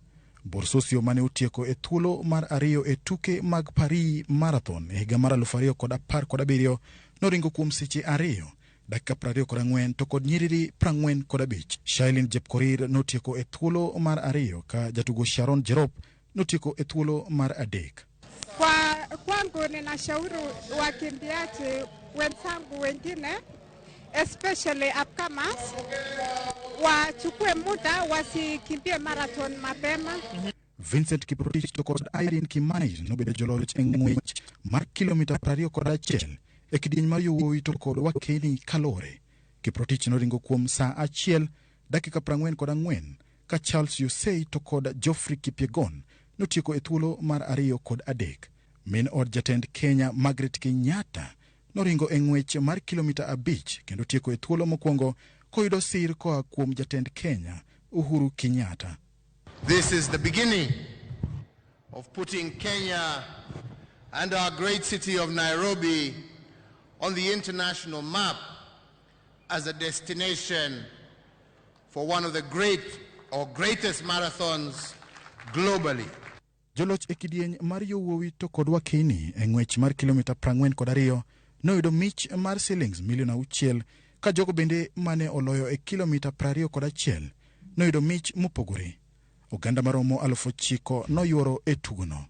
Borsosio mane otieko e thuolo mar 2 e tuke mag Paris Marathon e higa mar 2017 noringo kuom seche 2, dakika 24 to kod nyiriri 45. Shailin Jepkorir notieko e thuolo mar 2 ka jatugo Sharon Jerop notieko e thuolo mar 3. Kwangu ninashauri wakimbiaji wenzangu wengine, especially upcomers, wachukue muda wasikimbie marathon mapema. Vincent Kiprotich to kod Irene Kimani nobedo joloch e ng'wech mar kilomita 21 e kidieny mar yowuoyi to kod wakeini Kalore. Kiprotich noringo kuom saa 1 dakika 44 ka Charles Yosei to kod Geoffrey Kipyegon notieko e thuolo mar 2 kod 3. Min od jatend Kenya Margaret Kenyatta noringo e ng'wech mar kilomita 5 kendo tieko e thuolo mokwongo koyudo sir koa kuom jatend Kenya Uhuru Kenyatta. This is the beginning of putting Kenya and our great city of Nairobi on the international map as a destination for one of the greatest marathons globally. Joloch e kidieny mar yowuoyi to kod wakeini e ng'wech mar kilomita 42 noyudo mich mar shillings milion 6, ka jogo bende mane oloyo e kilomita 21 noyudo mich mopogore. Oganda maromo 9,000 noyuoro e tugono.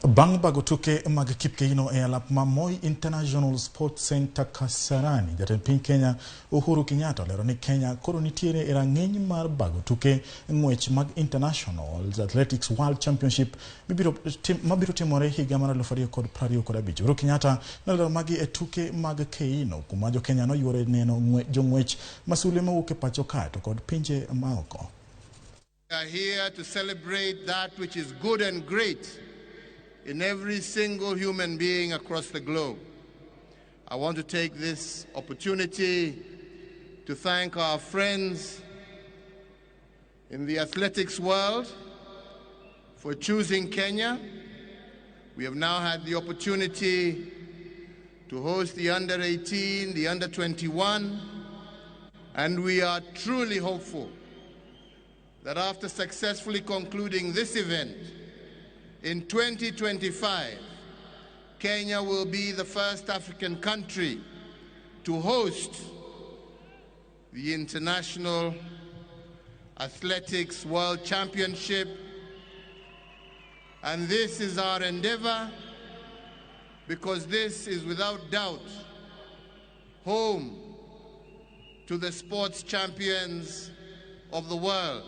Bang' bago tuke mag Kipkeino e alap ma Moi International Sports Center Kasarani, jatend piny Kenya Uhuru Kenyatta olero ni Kenya koro nitiere e rang'iny mar bago tuke ng'wech mag International Athletics World Championship mabiro timore higa mar 2025. Uhuru Kenyatta nolero magi e tuke mag Keino kuma jo Kenya noyuore neno jong'wech masule mawuok e pacho ka to kod pinje maoko. We are here to celebrate that which is good and great in every single human being across the globe. I want to take this opportunity to thank our friends in the athletics world for choosing Kenya. We have now had the opportunity to host the under-18, the under-21, and we are truly hopeful that after successfully concluding this event, in 2025, Kenya will be the first African country to host the International Athletics World Championship. And this is our endeavor because this is without doubt home to the sports champions of the world.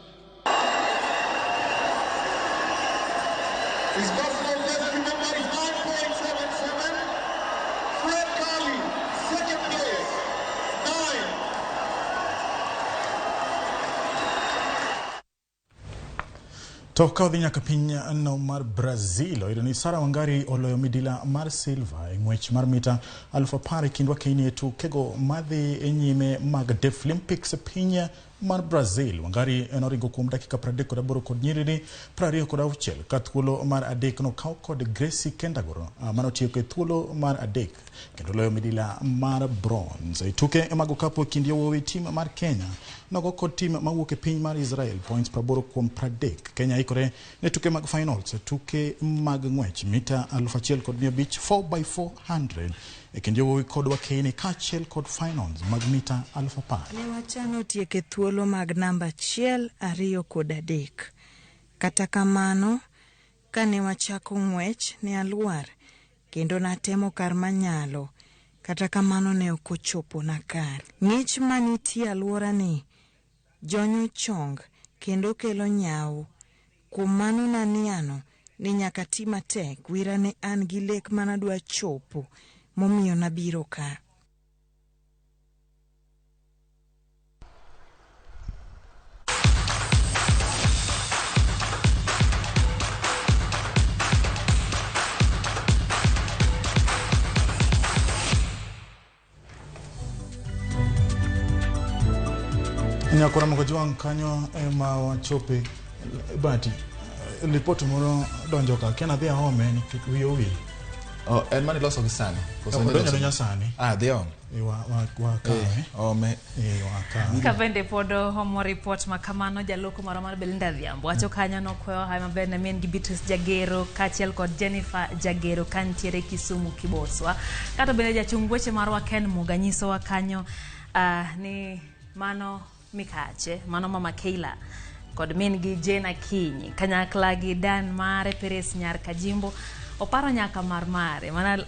His personal best number is 9.77. Fred Carley, second place, 9. Toka odhi nyaka piny no mar Brazil, oyudo ni Sara Wangari oloyo midila mar silver e ng'wech mar mita 1000 kindwa Kenya e tukego madhi e nyime mag Deaflympics e piny mar Brazil. Wangari enoringo kuom dakika 38 kod nyiriri 26 ka thuolo mar adek no kaw kod Gracie Kendagoro manotieko e thuolo mar adek kendo loyo midila mar bronze. E tuke mag okapu kind yawuowi tim mar Kenya nogo kod tim mawuok e piny mar Israel points 80 kuom 30. Kenya ikore ne tuke mag finals tuke mag ng'wech mita 1500 4x400 e kind yawuowi kod wakeni kaachiel kod finals mag mita 1000. Ne wachano tieke thuolo mag namba 1, 2 kod 3. Kata kamano kane wachako ng'wech ne alwar kendo natemo kar manyalo, kata kamano ne ok ochopo na kar. Ng'ich manitie alwora ni jonyo chong kendo kelo nyaw. Kuom mano naniano ni nyaka ti matek wira ne an gi lek manadwa chopo momiyo nabiro ka. Nyakora mkojuang kanyo ema wachope bati lipoti moro donjo ka kena dhia home ni wiyo wi. Oh, en mani loso gi sani. Donjo sani. Dhi on. Ome. Kabende podo homo report makamano jaloko mara mar Belinda Dhiambo. Wacho kanyo no kweyo hai maber ne men gi Beatrice Jagero kachiel kod Jennifer Jagero kantiere Kisumu Kiboswa. Kata bende jachung weche marwa Ken Muga nyiso wa kanyo ni mano Mikache, mano Mama Keila kod min gi Jena Kinyi kanyakla gi Dan Mare Peres Nyar Kajimbo oparo nyaka mar mare mana